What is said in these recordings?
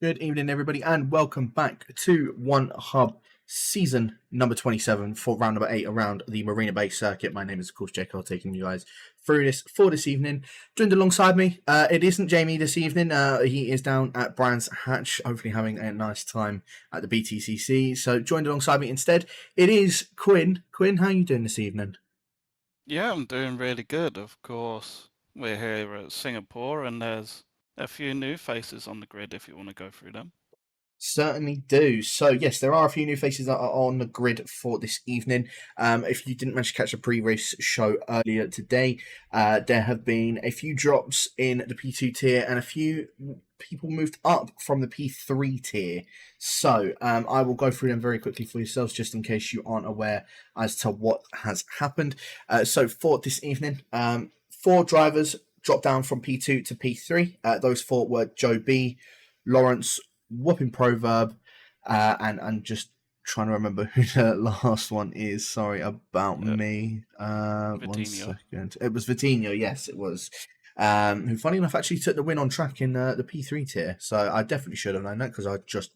Good evening, everybody, and welcome back to One Hub season number 27 for round number 8 around the Marina Bay circuit. My name is, of course, Jake. I'll taking you guys through this for this evening. Joined alongside me, it isn't Jamie this evening. He is down at Brands Hatch, hopefully having a nice time at the BTCC. So, joined alongside me instead, it is Quinn. Quinn, how are you doing this evening? Yeah, I'm doing really good. Of course, we're here at Singapore, and there's a few new faces on the grid if you want to go through them. Certainly do. So, yes, there are a few new faces that are on the grid for this evening. If you didn't manage to catch a pre-race show earlier today, there have been a few drops in the P2 tier and a few people moved up from the P3 tier. So, I will go through them very quickly for yourselves just in case you aren't aware as to what has happened. So, for this evening, 4 drivers dropped down from P2 to P3. Those 4 were Joe B, Lawrence, Whooping Proverb, and just trying to remember who the last one is. Sorry about Uh, me. One Vitinho. second. It was Vitinho. Yes, it was. Who, funny enough, actually took the win on track in the P3 tier. So I definitely should have known that because I just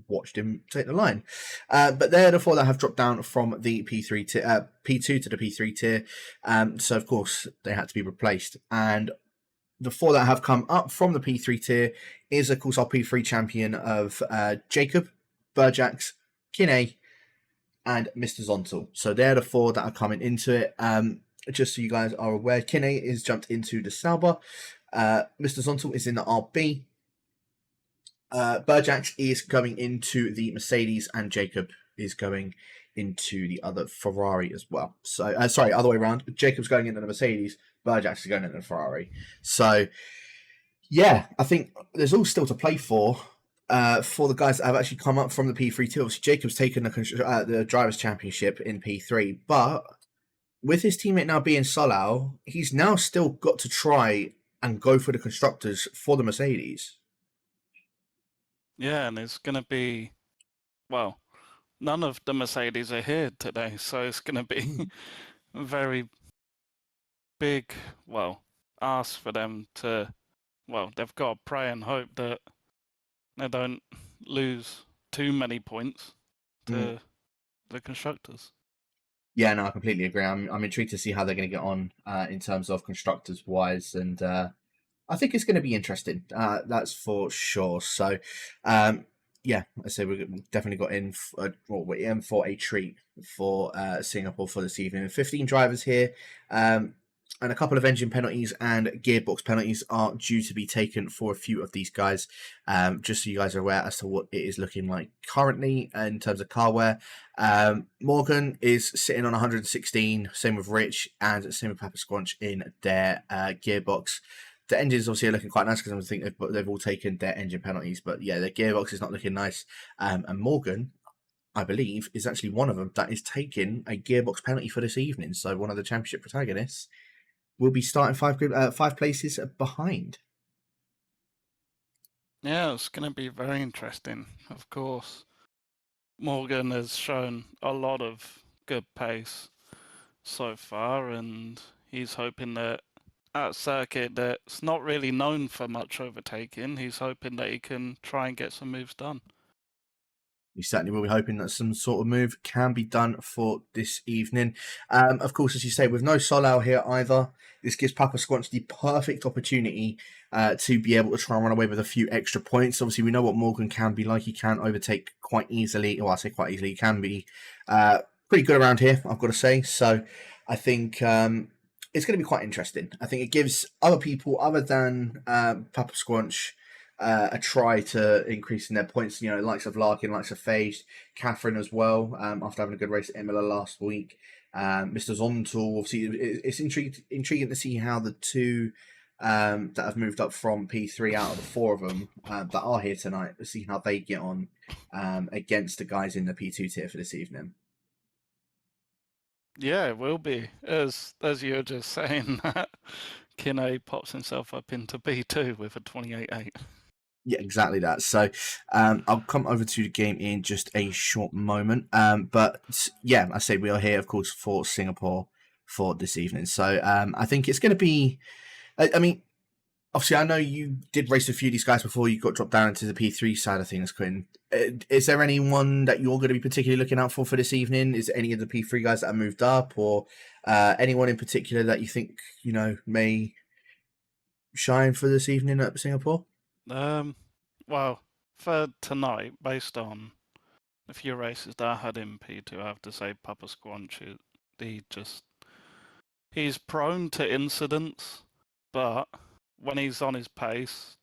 watched him take the line. But they're the 4 that have dropped down from the P3 tier, P2 to the P3 tier. So of course they had to be replaced. And the 4 that have come up from the P3 tier is, of course, our P3 champion of Jacob, Burjax, Kinney, and Mr. Zontal. So they're the 4 that are coming into it. Just so you guys are aware, Kinney is jumped into the Sauber. Mr. Zontal is in the RB. Burjax is going into the Mercedes, and Jacob is going into the other Ferrari as well. So, sorry, other way around. Jacob's going into the Mercedes, Burjax is going into the Ferrari. So, yeah, I think there's all still to play for the guys that have actually come up from the P3 too. Obviously, Jacob's taken the Drivers' Championship in P3, but with his teammate now being Solau, he's now still got to try and go for the Constructors for the Mercedes. Yeah, and it's gonna be, well, none of the Mercedes are here today, so it's gonna be a very big, ask for them to, they've got to pray and hope that they don't lose too many points Mm. to the constructors. Yeah, no, I completely agree. I'm intrigued to see how they're going to get on in terms of constructors wise, and I think it's going to be interesting. That's for sure. So, yeah, I say we've definitely got in. We're in for a treat for Singapore for this evening. 15 drivers here, and a couple of engine penalties and gearbox penalties are due to be taken for a few of these guys. Just so you guys are aware as to what it is looking like currently in terms of car wear. Morgan is sitting on 116, same with Rich, and same with Papa Squanch in their gearbox. The engines obviously are looking quite nice because I think they've all taken their engine penalties, but yeah, their gearbox is not looking nice. And Morgan, I believe, is actually one of them that is taking a gearbox penalty for this evening. So one of the championship protagonists will be starting 5 places behind. Yeah, it's gonna be very interesting, of course. Morgan has shown a lot of good pace so far, and he's hoping that at circuit that's not really known for much overtaking, he's hoping that he can try and get some moves done. We certainly will be hoping that some sort of move can be done for this evening. Of course, as you say, with no Solau here either, this gives Papa Squanch the perfect opportunity to be able to try and run away with a few extra points. Obviously, we know what Morgan can be like. He can overtake quite easily. Well, I say quite easily. He can be pretty good around here, I've got to say. So I think it's going to be quite interesting. I think it gives other people, other than Papa Squanch, a try to increase in their points. You know, likes of Larkin, likes of Phage, Catherine as well. After having a good race at Imola last week, Mr. Zontal. Obviously, it's intriguing to see how the 2 that have moved up from P3 out of the 4 of them that are here tonight. To see how they get on against the guys in the P2 tier for this evening. Yeah, it will be. As you were just saying that Kinney pops himself up into B2 with a 28.8. Yeah, exactly that. So I'll come over to the game in just a short moment. But yeah, I say we are here, of course, for Singapore for this evening. So I think it's going to be. I mean, obviously, I know you did race a few of these guys before you got dropped down into the P3 side of things, Quinn. Is there anyone that you're going to be particularly looking out for this evening? Is it any of the P3 guys that have moved up, or anyone in particular that you think, may shine for this evening at Singapore? Well, for tonight, based on a few races that I had in P2, I have to say Papa Squanch, he just he's prone to incidents, but when he's on his pace,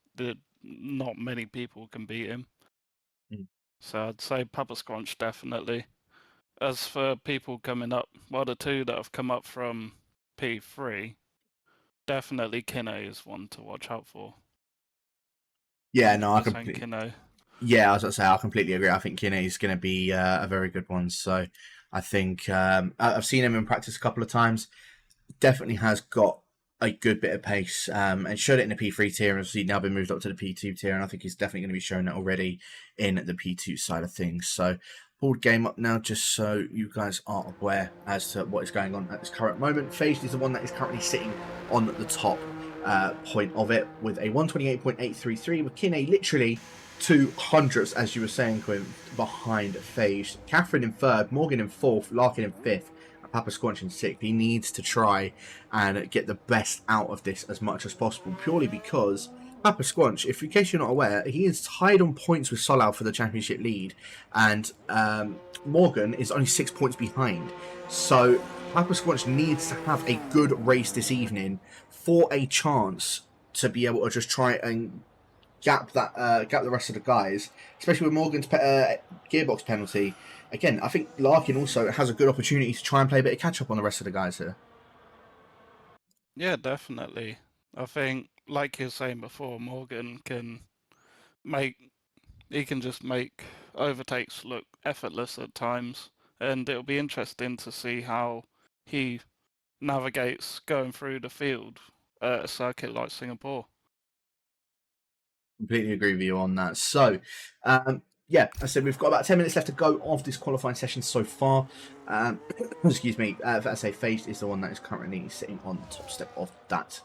not many people can beat him. Mm. So I'd say Papa Squanch definitely. As for people coming up, well, the two that have come up from P3, definitely Kinney is one to watch out for. Yeah, no, I 100% completely. Kinney. Yeah, as I say, I completely agree. I think Kinney is going to be a very good one. So I think I've seen him in practice a couple of times. Definitely has got a good bit of pace and showed it in the P3 tier. And obviously now been moved up to the P2 tier, and I think he's definitely going to be showing that already in the P2 side of things. So pulled game up now just so you guys are aware as to what is going on at this current moment. Phased is the one that is currently sitting on the top point of it with a 128.833 with Kinney literally 200ths, as you were saying, Quinn, behind Phased. Catherine in third, Morgan in fourth, Larkin in fifth, and Papa Squanch in sixth. He needs to try and get the best out of this as much as possible, purely because Papa Squanch, if in case you're not aware, he is tied on points with Solal for the championship lead, and Morgan is only 6 points behind. So Papa Squanch needs to have a good race this evening for a chance to be able to just try and gap the rest of the guys, especially with Morgan's gearbox penalty. Again, I think Larkin also has a good opportunity to try and play a bit of catch up on the rest of the guys here. Yeah, definitely. I think, like you were saying before, Morgan can just make overtakes look effortless at times, and it'll be interesting to see how he navigates going through the field at a circuit like Singapore. Completely agree with you on that. So, yeah, I said we've got about 10 minutes left to go of this qualifying session so far. Excuse me. I say Phased is the one that is currently sitting on the top step of that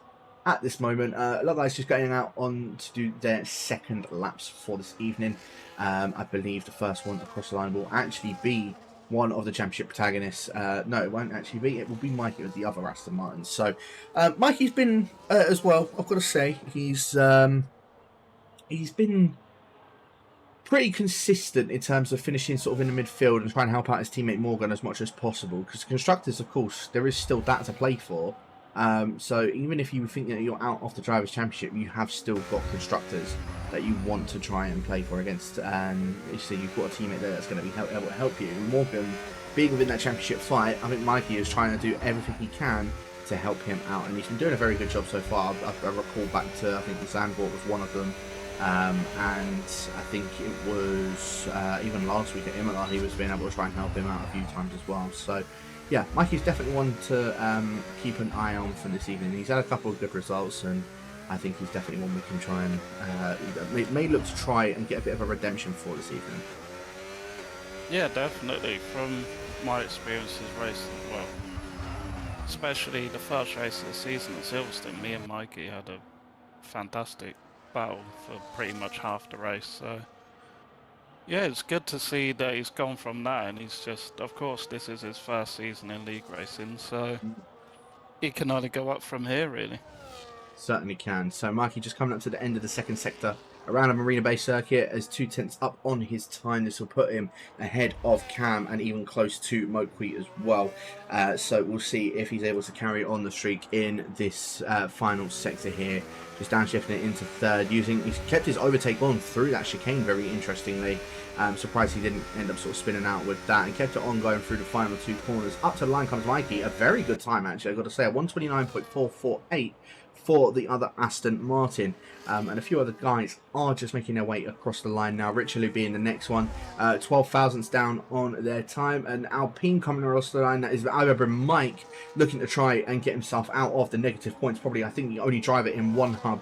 at this moment. A lot of guys just going out on to do their second laps for this evening. I believe the first one across the line will actually be one of the championship protagonists. No, it won't actually be. It will be Mikey with the other Aston Martins. So, Mikey's been as well. I've got to say he's been pretty consistent in terms of finishing sort of in the midfield and trying to help out his teammate Morgan as much as possible. Because constructors, of course, there is still that to play for. So even if you think that you're out of the Drivers' Championship, you have still got constructors that you want to try and play for against. And you see, you've got a teammate there that's going to be able to help you. Morgan, being within that championship fight, I think Mikey is trying to do everything he can to help him out, and he's been doing a very good job so far. I recall back to, I think the Zandvoort was one of them. And I think it was even last week at Imola, he was being able to try and help him out a few times as well. So, yeah, Mikey's definitely one to keep an eye on for this evening. He's had a couple of good results, and I think he's definitely one we can try and may look to try and get a bit of a redemption for this evening. Yeah, definitely. From my experiences racing, well, especially the first race of the season at Silverstone, me and Mikey had a fantastic battle for pretty much half the race. So yeah, it's good to see that he's gone from that, and he's just, of course, this is his first season in league racing, so he can only go up from here, really. Certainly can. So Mikey just coming up to the end of the second sector around a Marina Bay circuit as 2/10 up on his time. This will put him ahead of Cam and even close to Moquet as well. So we'll see if he's able to carry on the streak in this final sector here. Just downshifting it into third. He's kept his overtake on through that chicane very interestingly. Surprised he didn't end up sort of spinning out with that, and kept it on going through the final two corners. Up to the line comes Mikey. A very good time actually, I've got to say, a 129.448 for the other Aston Martin. And a few other guys are just making their way across the line now. Richelieu being the next one, 12 thousandths down on their time, and Alpine coming across the line. That is Albert Mike looking to try and get himself out of the negative points. Probably, I think, the only driver in one hub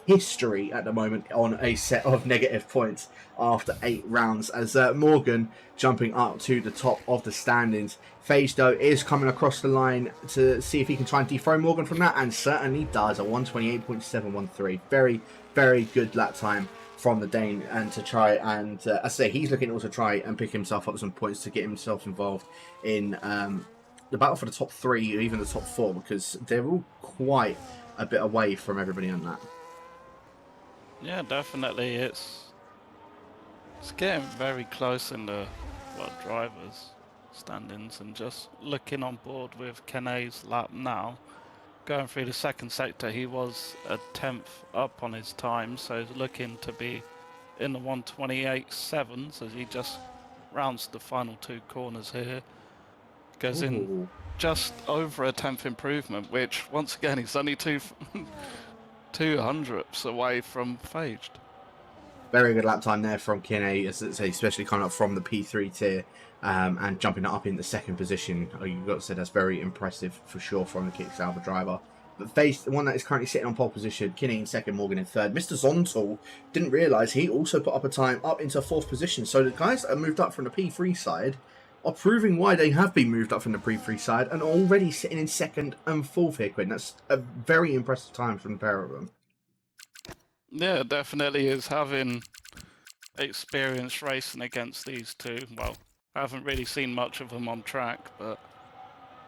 history at the moment on a set of negative points after 8 rounds, as Morgan jumping up to the top of the standings. Phage, though, is coming across the line to see if he can try and dethrone Morgan from that, and certainly does. A 128.713. Very, very good lap time from the Dane, and to try and, as I say, he's looking to also try and pick himself up some points to get himself involved in the battle for the top 3 or even the top 4, because they're all quite a bit away from everybody on that. Yeah, definitely. It's getting very close in the drivers' standings, and just looking on board with Kene's lap now. Going through the second sector, he was a 10th up on his time, so he's looking to be in the 128.7s as he just rounds the final 2 corners here. Goes in just over a 10th improvement, which once again he's only 200ths away from Phaged. Very good lap time there from Kine, especially coming up from the P3 tier and jumping up in the second position. You've got to say that's very impressive for sure from the Kicksauber driver. But Phage, the one that is currently sitting on pole position, Kine in second, Morgan in third. Mr. Zontal didn't realise he also put up a time up into 4th position. So the guys that are moved up from the P3 side are proving why they have been moved up from the P3 side and already sitting in 2nd and 4th here, Quinn. That's a very impressive time from the pair of them. Yeah, definitely is. Having experience racing against these two, well, I haven't really seen much of them on track, but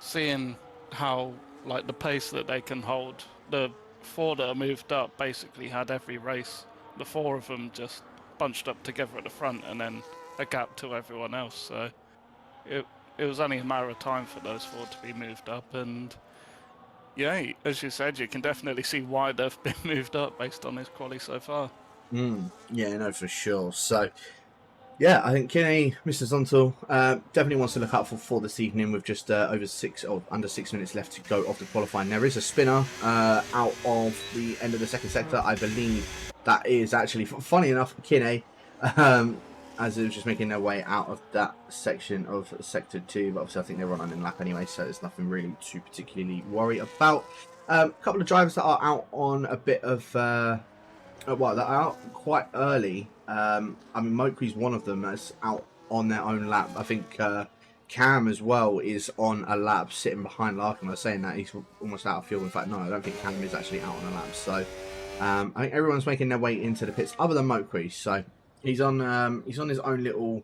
seeing how, like, the pace that they can hold, the 4 that are moved up basically had every race, the 4 of them just bunched up together at the front and then a gap to everyone else, so it was only a matter of time for those 4 to be moved up. And yeah, as you said, you can definitely see why they've been moved up based on his quali so far. Yeah, no, for sure. So, yeah, I think Kinney, Mr. Zontal, definitely wants to look out for this evening with just over 6 or under 6 minutes left to go off the qualifying. There is a spinner out of the end of the second sector. I believe that is actually, funny enough, Kinney, as it was just making their way out of that section of sector 2. But obviously, I think they're on in lap anyway, so there's nothing really to particularly worry about. A couple of drivers that are out on a bit of... well, they're out quite early. I mean, Mokri's one of them that's out on their own lap. I think Cam as well is on a lap sitting behind Larkin. I was saying that he's almost out of fuel. In fact, no, I don't think Cam is actually out on a lap. So I think everyone's making their way into the pits other than Mokri. So he's on his own little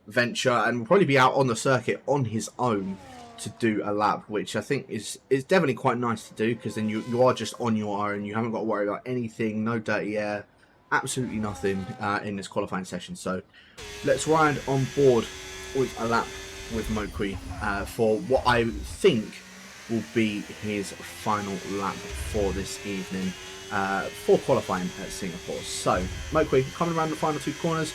venture and will probably be out on the circuit on his own to do a lap, which I think is definitely quite nice to do, because then you are just on your own. You haven't got to worry about anything, no dirty air, absolutely nothing in this qualifying session. So let's ride on board with a lap with Mokri for what I think will be his final lap for this evening for qualifying at Singapore. So Mokri coming around the final 2 corners,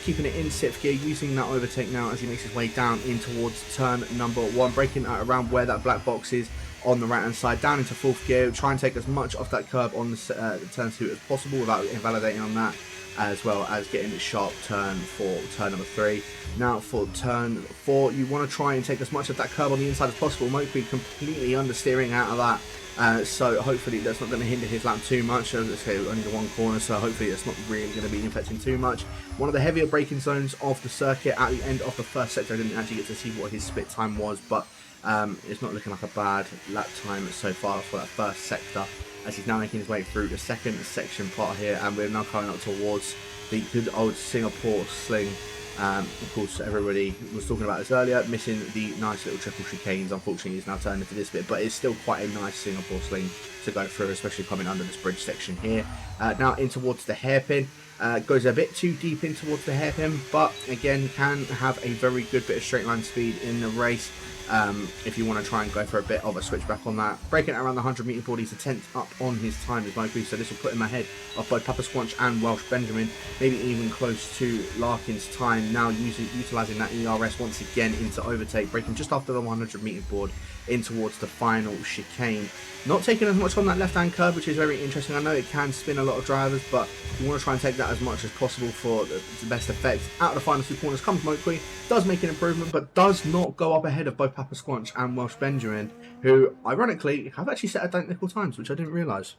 keeping it in 6th gear, using that overtake now as he makes his way down in towards turn number 1, breaking around where that black box is on the right hand side, down into 4th gear, try and take as much off that curb on the turn 2 as possible without invalidating on that, as well as getting a sharp turn for turn number 3. Now for turn 4, you want to try and take as much of that curb on the inside as possible. Mokri completely understeering out of that. So hopefully that's not going to hinder his lap too much. As I say, only the 1 corner, so hopefully it's not really going to be affecting too much. One of the heavier braking zones of the circuit at the end of the first sector. I didn't actually get to see what his split time was, but it's not looking like a bad lap time so far for that first sector, as he's now making his way through the second section part here, and we're now coming up towards the good old Singapore sling. Of course, everybody was talking about this earlier, missing the nice little triple chicanes. Unfortunately, it's now turned into this bit, but it's still quite a nice Singapore sling to go through, especially coming under this bridge section here. Now in towards the hairpin. Goes a bit too deep in towards the hairpin, but again can have a very good bit of straight line speed in the race. If you want to try and go for a bit of a switchback on that. Breaking it around the 100 metre board, he's a 10th up on his time as Mokri, so this will put him ahead of both Papa Squanch and Welsh Benjamin, maybe even close to Larkin's time. Now utilising that ERS once again into overtake, breaking just after the 100 metre board in towards the final chicane. Not taking as much on that left hand curve, which is very interesting. I know it can spin a lot of drivers, but you want to try and take that as much as possible for the best effect. Out of the final 2 corners comes Mokri, does make an improvement, but does not go up ahead of both Papa Squanch and Welsh Benjamin, who ironically have actually set identical times, which I didn't realise.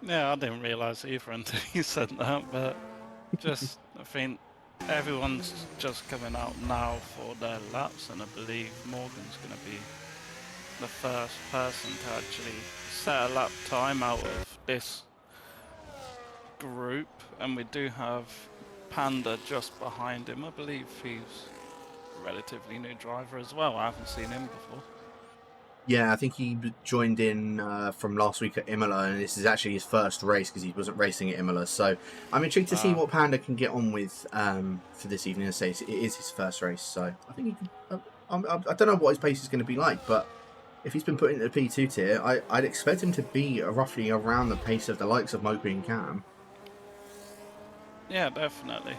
Yeah, I didn't realise either until you said that, but I think everyone's just coming out now for their laps, and I believe Morgan's going to be the first person to actually set a lap time out of this group, and we do have Panda just behind him. I believe he's a relatively new driver as well. I haven't seen him before. Yeah, I think he joined in from last week at Imola, and this is actually his first race because he wasn't racing at Imola. So I'm intrigued to see what Panda can get on with for this evening. As I say, it is his first race, so I think he can. I don't know what his pace is going to be like, but if he's been put into the P2 tier, I'd expect him to be roughly around the pace of the likes of Moku and Cam. Yeah, definitely.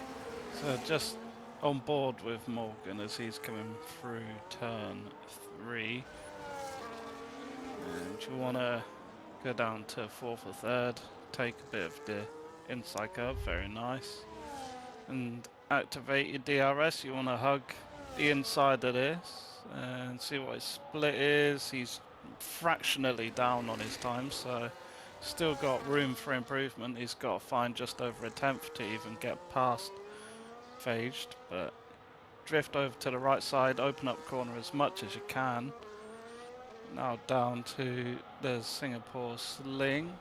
So just on board with Morgan as he's coming through turn 3. And you want to go down to 4th or 3rd, take a bit of the inside curve, very nice. And activate your DRS, you want to hug the inside of this and see what his split is. He's fractionally down on his time, so still got room for improvement. He's got to find just over a 10th to even get past Phaged, but drift over to the right side, open up corner as much as you can. Now down to the Singapore Sling.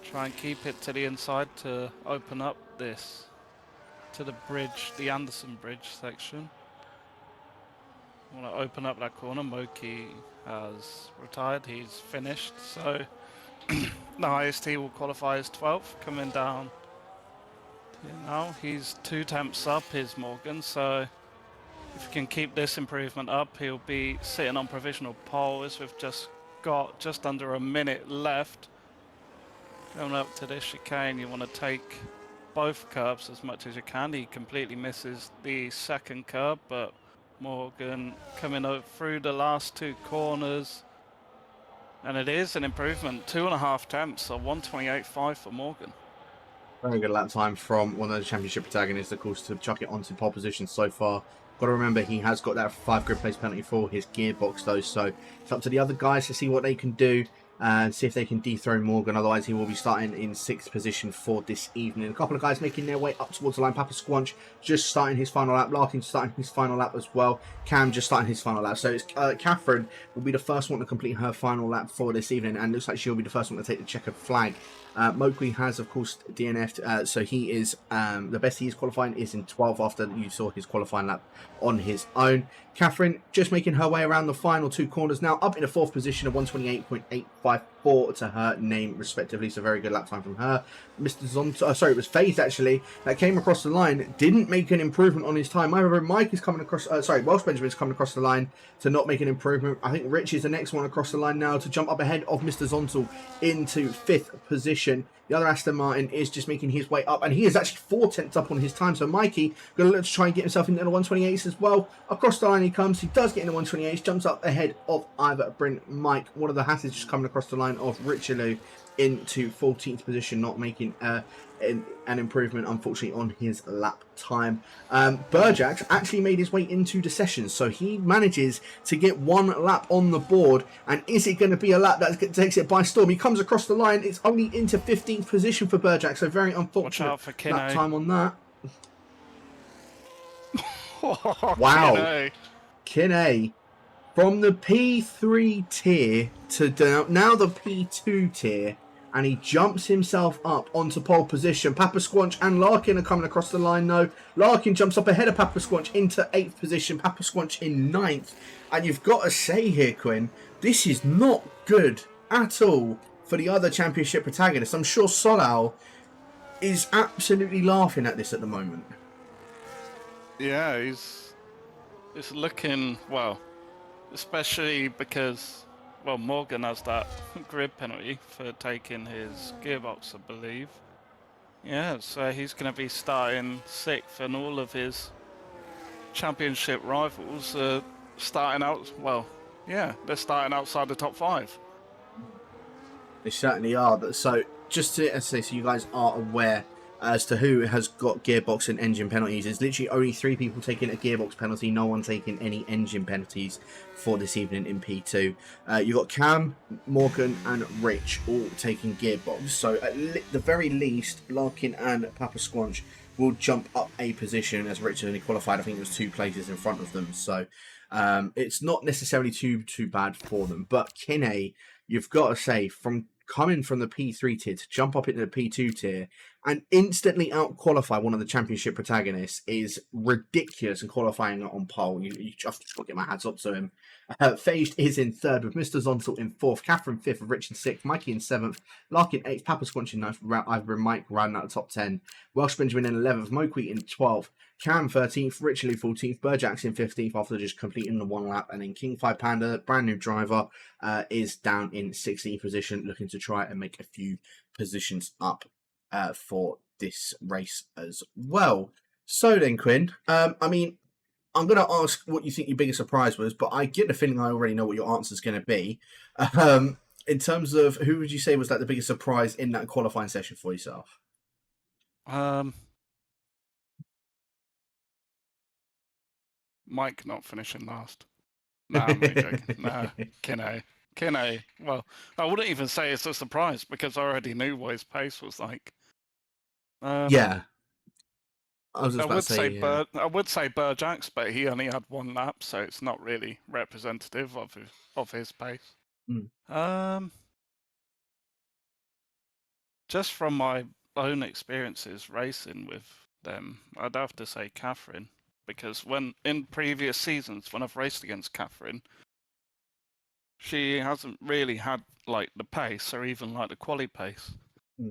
Try and keep it to the inside to open up this to the bridge, the Anderson Bridge section. Want to open up that corner. Moki has retired, he's finished, so the highest he will qualify is 12th, coming down. Now he's 2 temps up, is Morgan, so if he can keep this improvement up, he'll be sitting on provisional pole as we've just got just under a minute left. Going up to this chicane, you want to take both curbs as much as you can. He completely misses the second curb, but Morgan coming out through the last 2 corners. And it is an improvement, 2.5 temps, so 1:28.5 for Morgan. Very good lap time from one of the championship protagonists, of course, to chuck it onto pole position so far. Got to remember, he has got that 5 grid place penalty for his gearbox, though, so it's up to the other guys to see what they can do and see if they can dethrone Morgan. Otherwise, he will be starting in 6th position for this evening. A couple of guys making their way up towards the line. Papa Squanch just starting his final lap. Larkin starting his final lap as well. Cam just starting his final lap. So it's Catherine will be the first one to complete her final lap for this evening, and looks like she'll be the first one to take the checkered flag. Mokwi has, of course, DNF'd, so he is the best he is qualifying is in 12th after you saw his qualifying lap on his own. Catherine just making her way around the final 2 corners now, up in the 4th position of 128.854 to her name, respectively. So very good lap time from her. Mr. Zonto, sorry, it was Phased actually that came across the line, didn't make an improvement on his time. However, Mike is coming across, Welsh Benjamin is coming across the line to not make an improvement. I think Rich is the next one across the line now to jump up ahead of Mr. Zonto into 5th position. The other Aston Martin is just making his way up, and he is actually 4 tenths up on his time. So Mikey going to look to try and get himself into the 128s as well. Across the line he comes. He does get in the 128s, jumps up ahead of either Brent, Mike. One of the Hasses just coming across the line of Richelieu into 14th position, not making an improvement, unfortunately, on his lap time. Burjax actually made his way into the session, so he manages to get 1 lap on the board. And is it going to be a lap that takes it by storm? He comes across the line. It's only into 15th position for Burjax, so very unfortunate lap time on that. Wow. Kinney from the P3 tier to now the P2 tier, and he jumps himself up onto pole position. Papa Squanch and Larkin are coming across the line though. Larkin jumps up ahead of Papa Squanch into 8th position, Papa Squanch in 9th. And you've got to say here, Quinn, this is not good at all for the other championship protagonists. I'm sure Solal is absolutely laughing at this at the moment. Yeah, it's looking, well, especially because, well, Morgan has that grid penalty for taking his gearbox, I believe. Yeah, so he's going to be starting 6th, and all of his championship rivals are starting out, well, yeah, they're starting outside the top 5. They certainly are. So just to say, so you guys are aware, as to who has got gearbox and engine penalties. There's literally only 3 people taking a gearbox penalty, no one taking any engine penalties for this evening in P2. You've got Cam, Morgan, and Rich all taking gearbox. So at the very least, Larkin and Papa Squanch will jump up a position, as Rich only qualified. I think it was 2 places in front of them. So it's not necessarily too bad for them. But Kinney, you've got to say, from coming from the P3 tier to jump up into the P2 tier and instantly out-qualify one of the championship protagonists is ridiculous, and qualifying on pole. You just got to get my hats up to him. Phaged is in 3rd, with Mr. Zontal in 4th, Catherine 5th, with Rich in 6th, Mikey in 7th, Larkin 8th, Papa Squanch in 9th, I've Mike rounding out the top 10, Welsh Benjamin in 11th, Moquit in 12th, Cam 13th, Richard Lee 14th, Burjax in 15th after just completing the 1 lap, and then King 5 Panda, brand new driver, is down in 16th position, looking to try and make a few positions up for this race as well. So then, Quinn, I mean, I'm going to ask what you think your biggest surprise was, but I get the feeling I already know what your answer is going to be. In terms of who would you say was like the biggest surprise in that qualifying session for yourself? Mike not finishing last. Nah, I'm only joking. Nah, Kinney. Well, I wouldn't even say it's a surprise because I already knew what his pace was like. Yeah, I was just about to say. Yeah. I would say Burjax, but he only had 1 lap, so it's not really representative of his pace. Just from my own experiences racing with them, I'd have to say Catherine, because when in previous seasons when I've raced against Catherine, she hasn't really had like the pace or even like the quali pace.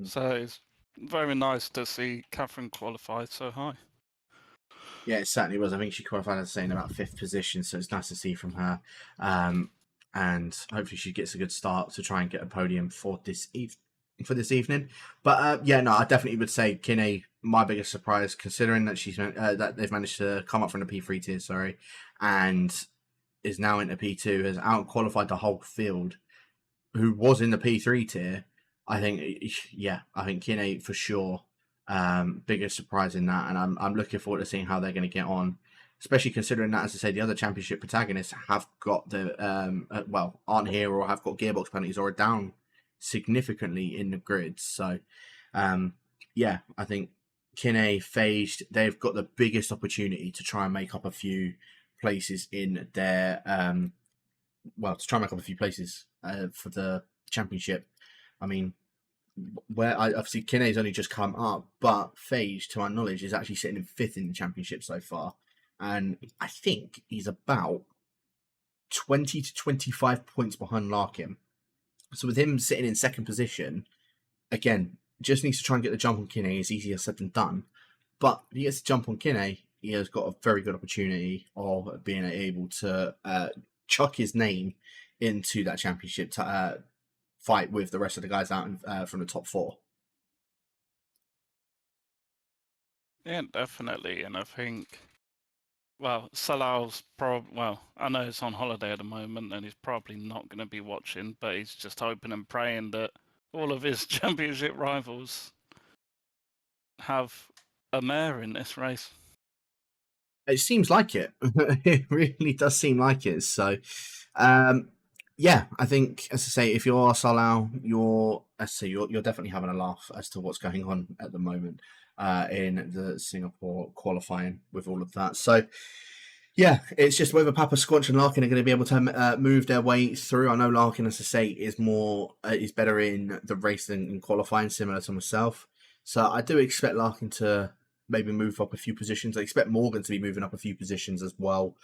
So it's very nice to see Catherine qualify so high. Yeah, it certainly was. I think she qualified, as I say, in about 5th position, so it's nice to see from her. And hopefully she gets a good start to try and get a podium for this evening. But yeah, no, I definitely would say Kinney, my biggest surprise, considering that that they've managed to come up from the P3 tier, and is now into P2, has out qualified the whole field, who was in the P3 tier. I think Kinney for sure. Biggest surprise in that, and I'm looking forward to seeing how they're going to get on, especially considering that, as I say, the other championship protagonists have got the aren't here or have got gearbox penalties or are down significantly in the grids. So I think Kinney, Phaged, they've got the biggest opportunity to try and make up a few places in their for the championship. I mean, where obviously Kinney's only just come up, but Phage, to my knowledge, is actually sitting in 5th in the championship so far, and I think he's about 20 to 25 points behind Larkin. So with him sitting in 2nd position, again, just needs to try and get the jump on Kinney. It's easier said than done, but if he gets to jump on Kinney, he has got a very good opportunity of being able to chuck his name into that championship fight with the rest of the guys out from the top 4. Yeah, definitely. And I think, Salah's I know he's on holiday at the moment and he's probably not going to be watching, but he's just hoping and praying that all of his championship rivals have a mare in this race. It seems like it. It really does seem like it. So, I think, as I say, if you're Salah, you're definitely having a laugh as to what's going on at the moment in the Singapore qualifying with all of that. So, yeah, it's just whether Papa Squanch and Larkin are going to be able to move their way through. I know Larkin, as I say, is better in the race than in qualifying, similar to myself. So I do expect Larkin to maybe move up a few positions. I expect Morgan to be moving up a few positions as well,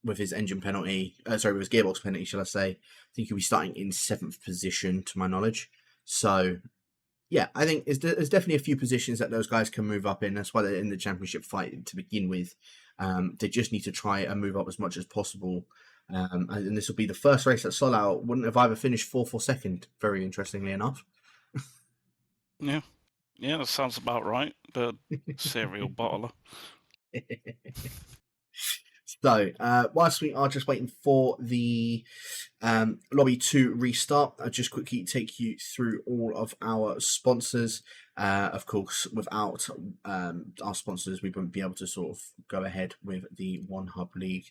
with his engine penalty. With his gearbox penalty, shall I say? I think he'll be starting in 7th position, to my knowledge. So, yeah, I think there's definitely a few positions that those guys can move up in. That's why they're in the championship fight to begin with. They just need to try and move up as much as possible. And this will be the first race that Solau wouldn't have either finished 4th or 2nd, very interestingly enough. Yeah, that sounds about right. The serial bottler. So, whilst we are just waiting for the lobby to restart, I'll just quickly take you through all of our sponsors. Of course, without our sponsors, we wouldn't be able to sort of go ahead with the One Hub League.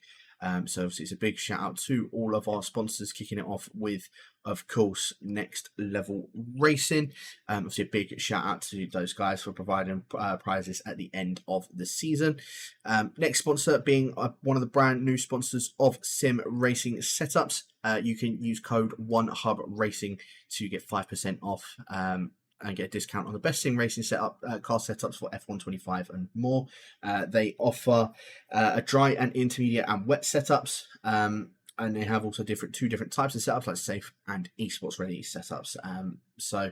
So obviously, it's a big shout out to all of our sponsors, kicking it off with, of course, Next Level Racing. Obviously, a big shout out to those guys for providing prizes at the end of the season. Next sponsor being one of the brand new sponsors of Sim Racing Setups. You can use code OneHubRacing to get 5% off. And get a discount on the best sim racing setup, car setups for F125 and more. They offer a dry and intermediate and wet setups, and they have also two different types of setups, like safe and esports ready setups. So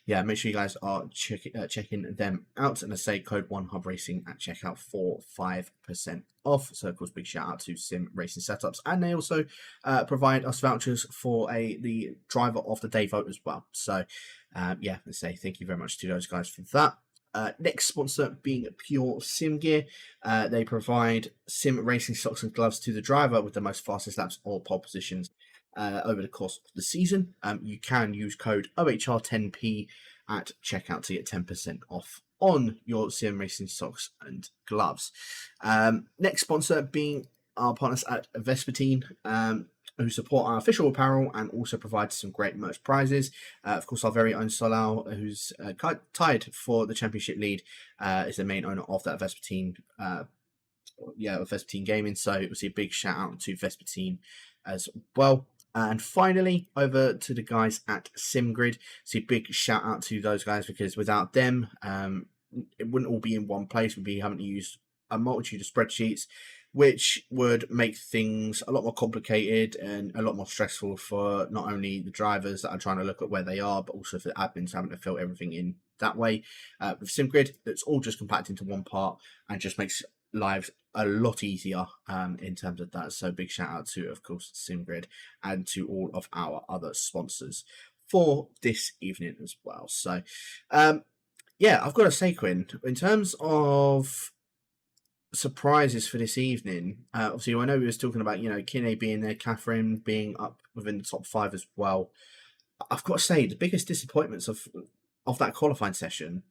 yeah, make sure you guys are checking them out, and I say code OneHubRacing at checkout for 5% off. So of course, big shout out to Sim Racing Setups, and they also provide us vouchers for the driver of the day vote as well. So yeah, let's say thank you very much to those guys for that. Next sponsor being Pure Sim Gear. They provide sim racing socks and gloves to the driver with the most fastest laps or pole positions over the course of the season. You can use code OHR10P at checkout to get 10% off on your sim racing socks and gloves. Next sponsor being our partners at Vespertine, who support our official apparel and also provide some great merch prizes. Of course, our very own Solal, who's tied for the championship lead, is the main owner of that Vespertine, Vespertine Gaming. So obviously a big shout out to Vespertine as well. And finally, over to the guys at SimGrid. So big shout out to those guys, because without them, it wouldn't all be in one place. We'd be having to use a multitude of spreadsheets, which would make things a lot more complicated and a lot more stressful for not only the drivers that are trying to look at where they are, but also for the admins having to fill everything in that way. With SimGrid, it's all just compacted into one part and just makes lives a lot easier in terms of that. So big shout out to, of course, SimGrid and to all of our other sponsors for this evening as well. So yeah, I've got to say, Quinn, in terms of surprises for this evening, obviously I know we was talking about, Kinney being there, Catherine being up within the top 5 as well. I've got to say, the biggest disappointments of that qualifying session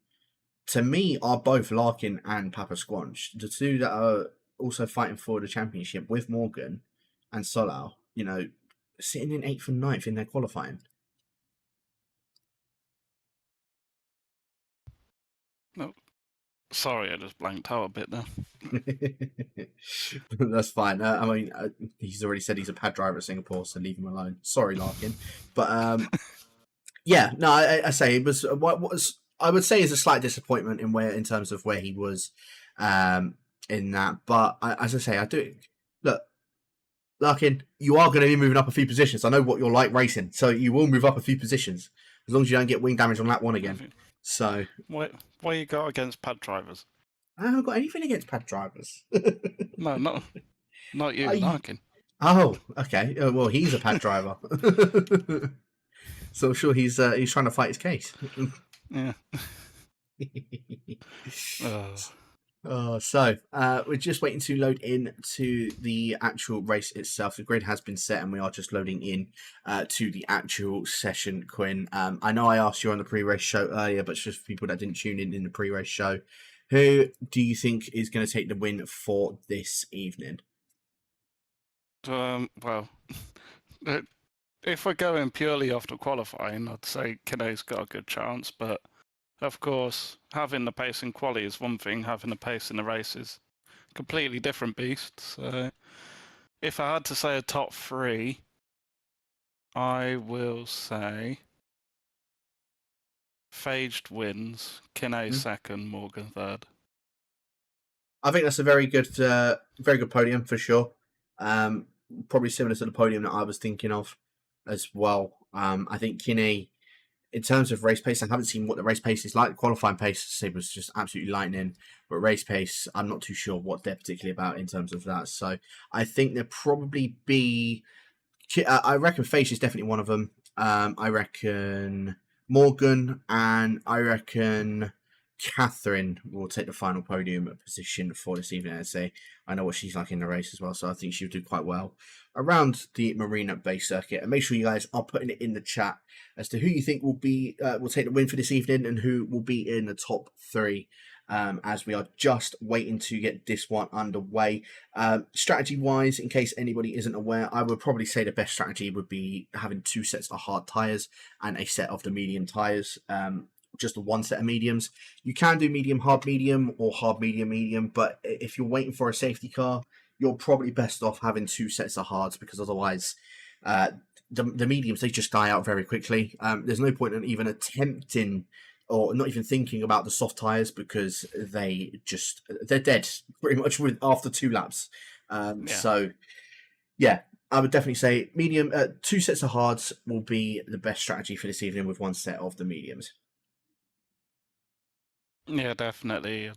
to me are both Larkin and Papa Squanch, the two that are also fighting for the championship with Morgan and Solau, sitting in 8th and 9th in their qualifying. No, sorry, I just blanked out a bit there. That's fine. I mean, he's already said he's a pad driver at Singapore, so leave him alone. Sorry, Larkin. But yeah, no, I say it was what was I would say is a slight disappointment in terms of where he was in that. But as I say, I do look. Larkin, you are going to be moving up a few positions. I know what you're like racing, so you will move up a few positions as long as you don't get wing damage on lap 1 again. So, what you got against pad drivers? I haven't got anything against pad drivers. No, not you, Larkin. Oh, okay. Well, he's a pad driver, so I'm sure he's trying to fight his case. Yeah. So we're just waiting to load in to the actual race itself. The grid has been set and we are just loading in to the actual session, Quinn. I know I asked you on the pre-race show earlier, but just for people that didn't tune in the pre-race show, who do you think is going to take the win for this evening? Well, if we're going purely after qualifying, I'd say Kinney's got a good chance, but of course, having the pace in quali is one thing, having the pace in the race is a completely different beast. So if I had to say a top 3, I will say Phaged wins, Kinney second, Morgan third. I think that's a very good podium for sure. Probably similar to the podium that I was thinking of as well. I think Kinney, in terms of race pace, I haven't seen what the race pace is like. The qualifying pace was just absolutely lightning, but race pace, I'm not too sure what they're particularly about in terms of that. So I think there'll probably be, I reckon Face is definitely one of them. I reckon Morgan, and I reckon Catherine will take the final podium position for this evening. I know what she's like in the race as well, so I think she'll do quite well around the Marina Bay circuit. And make sure you guys are putting it in the chat as to who you think will take the win for this evening and who will be in the top 3. As we are just waiting to get this one underway. Strategy-wise, in case anybody isn't aware, I would probably say the best strategy would be having 2 sets of hard tyres and a set of the medium tyres. Just 1 set of mediums. You can do medium, hard, medium, or hard, medium, medium, but if you're waiting for a safety car, you're probably best off having 2 sets of hards, because otherwise the mediums, they just die out very quickly. There's no point in even attempting or not even thinking about the soft tires, because they're dead pretty much after 2 laps. So yeah, I would definitely say medium, 2 sets of hards will be the best strategy for this evening, with 1 set of the mediums. Yeah, definitely.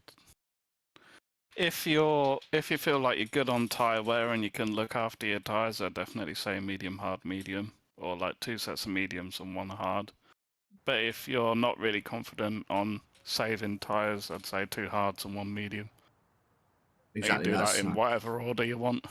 If you feel like you're good on tyre wear and you can look after your tyres, I'd definitely say medium, hard, medium, or like 2 sets of mediums and 1 hard. But if you're not really confident on saving tyres, I'd say 2 hards and 1 medium. Exactly. You can do that in whatever order you want.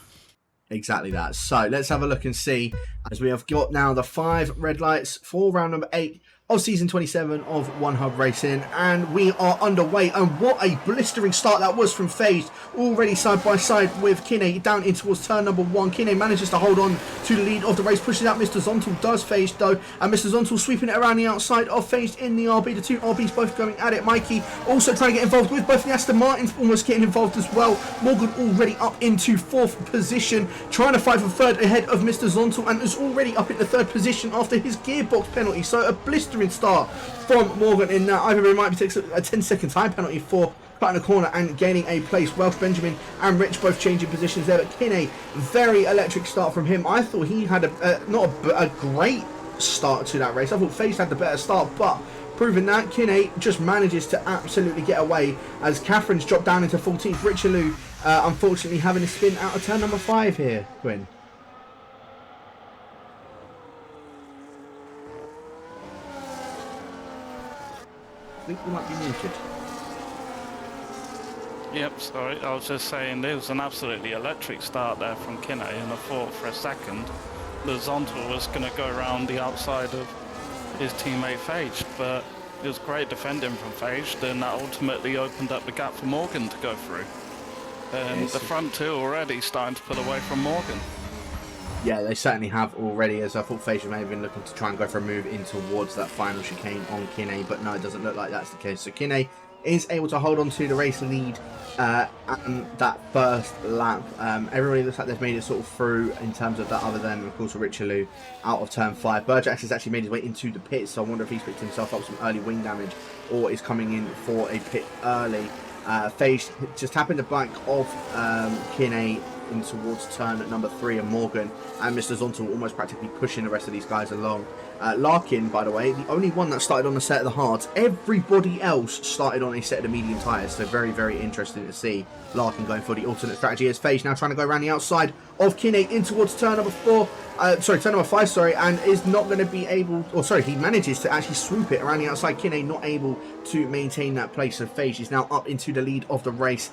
Exactly that. So let's have a look and see, as we have got now the 5 red lights for round number 8 of season 27 of One Hub Racing, and we are underway. And what a blistering start that was from FaZe, already side by side with Kinney down in towards turn number 1. Kinney manages to hold on to the lead of the race, pushes out Mr. Zontal, does FaZe though, and Mr. Zontal sweeping it around the outside of FaZe in the RB. The 2 RBs both going at it. Mikey also trying to get involved with both the Aston Martins, almost getting involved as well. Morgan already up into 4th position, trying to fight for 3rd ahead of Mr. Zontal, and is already up in the 3rd position after his gearbox penalty. So a blistering start from Morgan in that. Either it might be takes a 10-second time penalty for cutting a corner and gaining a place. Welsh, Benjamin and Rich both changing positions there, but Kinney, very electric start from him. I thought he had not a great start to that race. I thought FaZe had the better start, but proving that Kinney just manages to absolutely get away as Catherine's dropped down into 14th. Richelieu unfortunately having a spin out of turn number 5 here, Quinn. I think you might be muted. Yep, sorry, I was just saying there was an absolutely electric start there from Kinney, and I thought for a second the Zontal was going to go around the outside of his teammate FaZe, but it was great defending from FaZe, and that ultimately opened up the gap for Morgan to go through. And yes, the front 2 already starting to pull away from Morgan. Yeah, they certainly have already, as I thought FaZe may have been looking to try and go for a move in towards that final chicane on Kinney, but no, it doesn't look like that's the case. So Kinney is able to hold on to the race lead and that first lap. Everybody looks like they've made it sort of through in terms of that, other than, of course, Richelieu out of turn 5. Burjax has actually made his way into the pit, so I wonder if he's picked himself up some early wing damage or is coming in for a pit early. FaZe just happened to bank off Kinney in towards turn number 3 of Morgan, and Mr. Zontal almost practically pushing the rest of these guys along. Larkin, by the way, the only one that started on a set of the hards. Everybody else started on a set of the medium tyres, so very, very interesting to see Larkin going for the alternate strategy as FaZe now trying to go around the outside of Kinney in towards turn number 4. Turn number 5, sorry, and is not going to be able, or sorry, he manages to actually swoop it around the outside. Kinney not able to maintain that place, so FaZe is now up into the lead of the race.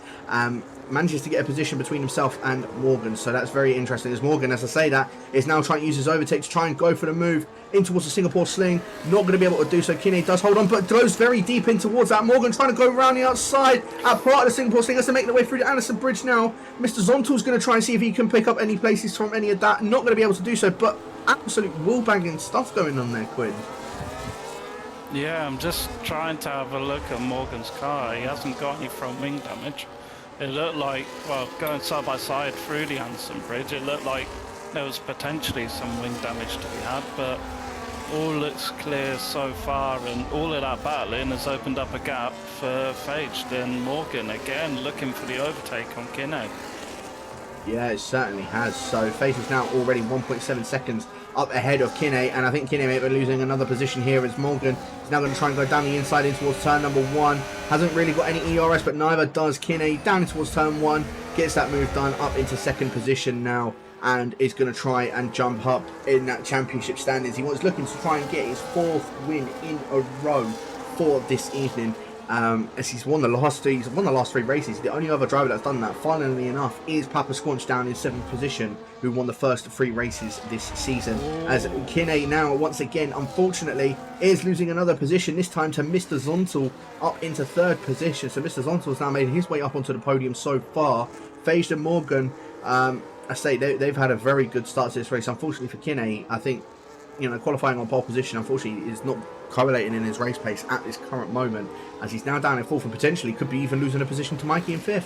Manages to get a position between himself and Morgan, so that's very interesting, as Morgan, as I say that, is now trying to use his overtake to try and go for the move in towards the Singapore sling. Not going to be able to do so. Kinney does hold on, but goes very deep in towards that. Morgan trying to go around the outside at part of the Singapore sling as they make their way through the Anderson Bridge now. Mr. Zontal's going to try and see if he can pick up any places from any of that. Not going to be able to do so, but absolute wall-banging stuff going on there, Quinn. Yeah, I'm just trying to have a look at Morgan's car. He hasn't got any front wing damage. It looked like, well, going side by side through the Anderson Bridge, it looked like there was potentially some wing damage to be had, but all looks clear so far, and all of that battling has opened up a gap for FaZe. Then Morgan again looking for the overtake on Kinney. Yeah, it certainly has. So FaZe is now already 1.7 seconds up ahead of Kinney, and I think Kinney may be losing another position here as Morgan is now going to try and go down the inside in towards turn number 1. Hasn't really got any ERS, but neither does Kinney. Down towards turn 1, gets that move done up into 2nd position now, and is going to try and jump up in that championship standings. He was looking to try and get his 4th win in a row for this evening As he's won the last three races. The only other driver that's done that, funnily enough, is Papa Squanch down in 7th position, who won the first 3 races this season. As Kinney now, once again, unfortunately, is losing another position, this time to Mr. Zontal up into 3rd position. So Mr. Zontal's now made his way up onto the podium so far. Phage and Morgan, I say they've had a very good start to this race. Unfortunately for Kinney, I think, qualifying on pole position, unfortunately, is not correlating in his race pace at this current moment, as he's now down in 4th and potentially could be even losing a position to Mikey in 5th.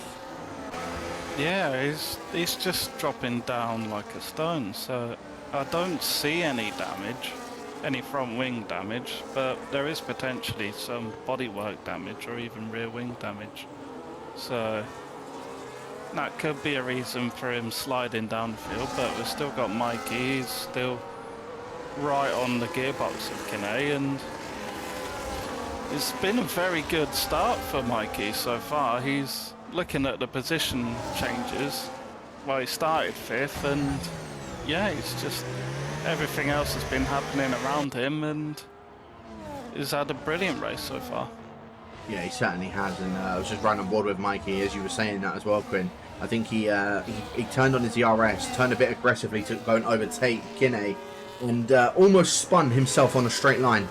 Yeah, he's just dropping down like a stone, so I don't see any damage, any front wing damage, but there is potentially some bodywork damage or even rear wing damage. So that could be a reason for him sliding down the field, but we've still got Mikey. He's still right on the gearbox of Kinney, and it's been a very good start for Mikey so far. He's looking at the position changes. Well, he started 5th, and yeah, it's just everything else has been happening around him, and he's had a brilliant race so far. Yeah, he certainly has, and I was just right on board with Mikey as you were saying that as well, Quinn. I think he turned on his ERS, turned a bit aggressively to go and overtake Kinney, and almost spun himself on a straight line.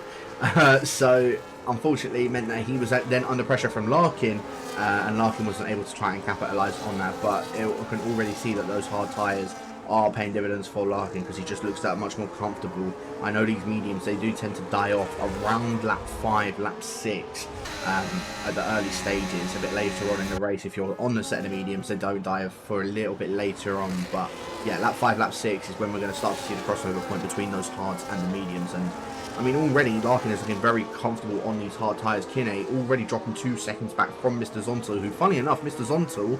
So unfortunately it meant that he was then under pressure from Larkin, and Larkin wasn't able to try and capitalise on that, but I can already see that those hard tyres are paying dividends for Larkin, because he just looks that much more comfortable. I know these mediums, they do tend to die off around lap 5, lap 6 at the early stages. A bit later on in the race, if you're on the set of the mediums, they don't die off for a little bit later on. But yeah, lap 5, lap 6 is when we're going to start to see the crossover point between those hards and the mediums. And I mean, already Larkin is looking very comfortable on these hard tyres. Kinney already dropping 2 seconds back from Mr. Zontal, who, funny enough, Mr. Zontal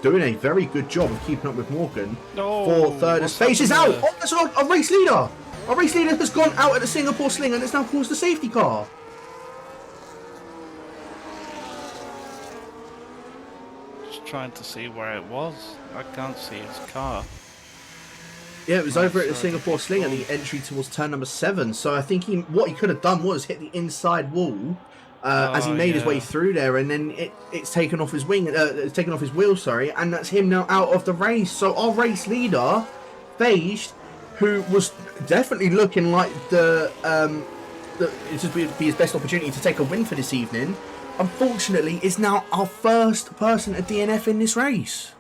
doing a very good job of keeping up with Morgan for 3rd. As Phage is out. Oh, that's a race leader. A race leader has gone out at the Singapore Sling, and it's now caused a safety car. Just trying to see where it was. I can't see his car. Yeah, it was over at the Singapore Sling at the entry towards turn number 7. So I think what he could have done was hit the inside wall as he made his way through there, and then it's taken off his it's taken off his wheel, sorry, and that's him now out of the race. So our race leader, Phage, who was definitely looking like it would be his best opportunity to take a win for this evening, unfortunately is now our first person to DNF in this race.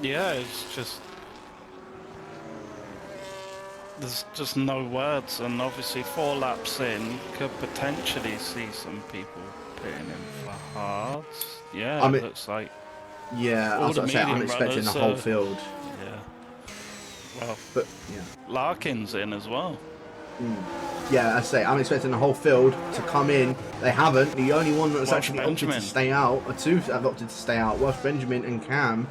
Yeah, it's just, there's just no words, and obviously 4 laps in, could potentially see some people pitting in for hards. Yeah, it looks like. Yeah, I was going to say, I'm expecting the whole field. Yeah. Well, but yeah, Larkin's in as well. Yeah, I say, I'm expecting the whole field to come in. They haven't. The only one that's actually opted to stay out, or 2 have opted to stay out, Welsh Benjamin and Cam,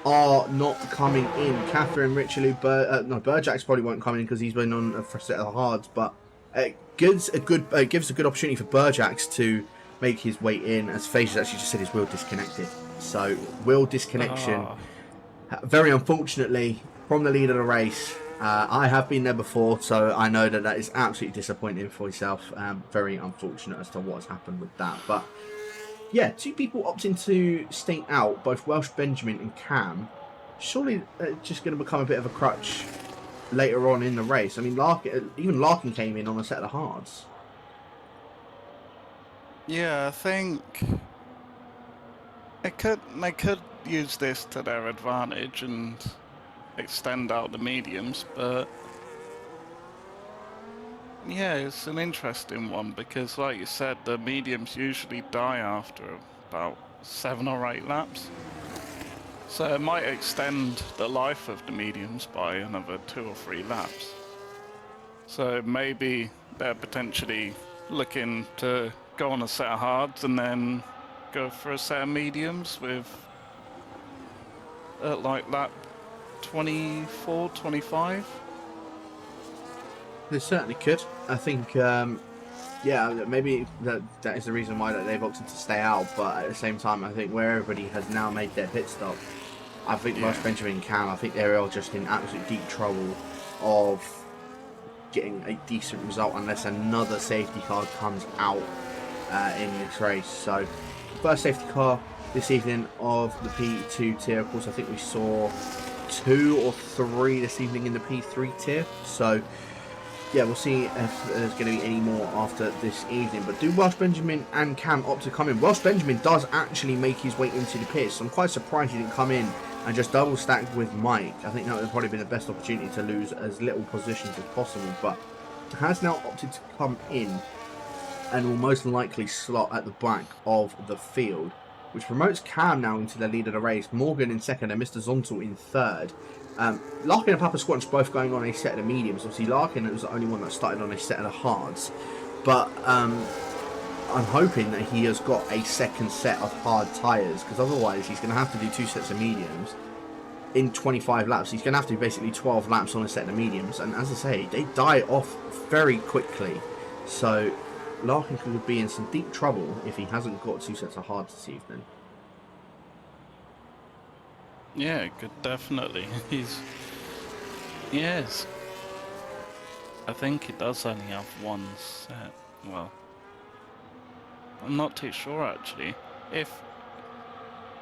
are not coming in. Catherine, Richelieu, Burjack's probably won't come in because he's been on for a set of hards, but it gives a good opportunity for Burjack's to make his way in, as Phage has actually just said his wheel disconnected. So wheel disconnection, very unfortunately, from the lead of the race. I have been there before, so I know that is absolutely disappointing for yourself. Very unfortunate as to what has happened with that. But yeah, 2 people opting to stay out, both Welsh Benjamin and Cam. Surely just going to become a bit of a crutch later on in the race. I mean, even Larkin came in on a set of hards. Yeah, I think they could use this to their advantage and extend out the mediums, but yeah, it's an interesting one because, like you said, the mediums usually die after about 7 or 8 laps, so it might extend the life of the mediums by another 2 or 3 laps. So maybe they're potentially looking to go on a set of hards and then go for a set of mediums with like lap 24, 25. They certainly could. I think, yeah, maybe that is the reason why they've opted to stay out. But at the same time, I think where everybody has now made their pit stop, I think Welsh Benjamin and Cam, I think they're all just in absolute deep trouble of getting a decent result unless another safety car comes out in this race. So first safety car this evening of the P2 tier. Of course, I think we saw 2 or 3 this evening in the P3 tier. So yeah, we'll see if there's going to be any more after this evening. But do Welsh Benjamin and Cam opt to come in? Welsh Benjamin does actually make his way into the pits. So I'm quite surprised he didn't come in and just double stack with Mike. I think that would have probably been the best opportunity to lose as little positions as possible. But has now opted to come in and will most likely slot at the back of the field, which promotes Cam now into the lead of the race, Morgan in second and Mr. Zontal in third. Larkin and Papa Squanch both going on a set of the mediums. Obviously Larkin was the only one that started on a set of the hards, but I'm hoping that he has got a second set of hard tyres, because otherwise he's going to have to do 2 sets of mediums in 25 laps. He's going to have to do basically 12 laps on a set of mediums, and as I say, they die off very quickly. So Larkin could be in some deep trouble if he hasn't got 2 sets of hards this evening. Yeah, good, definitely. Yes. I think he does only have 1 set. Well, I'm not too sure actually. If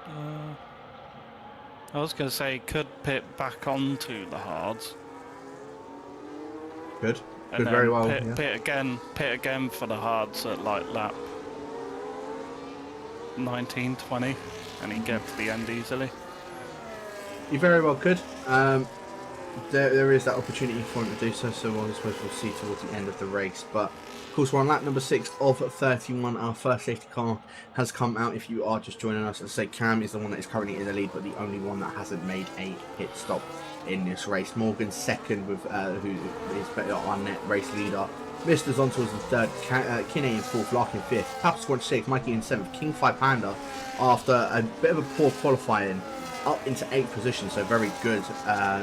I was going to say, could pit back onto the hards. Good. And Good, then very well. Pit again for the hards at like lap 19, 20, and he'd get to the end easily. You very well could. There is that opportunity for him to do so, so I suppose we'll see towards the end of the race. But of course, we're on lap number 6 of 31. Our first safety car has come out. If you are just joining us, as I say, Cam is the one that is currently in the lead, but the only one that hasn't made a pit stop in this race. Morgan second, with who is our net race leader. Mr. Zontal's in third, Kinney in fourth, Larkin in fifth, Papa Squad sixth, Mikey in seventh, King 5 Panda after a bit of a poor qualifying up into 8th position, so very good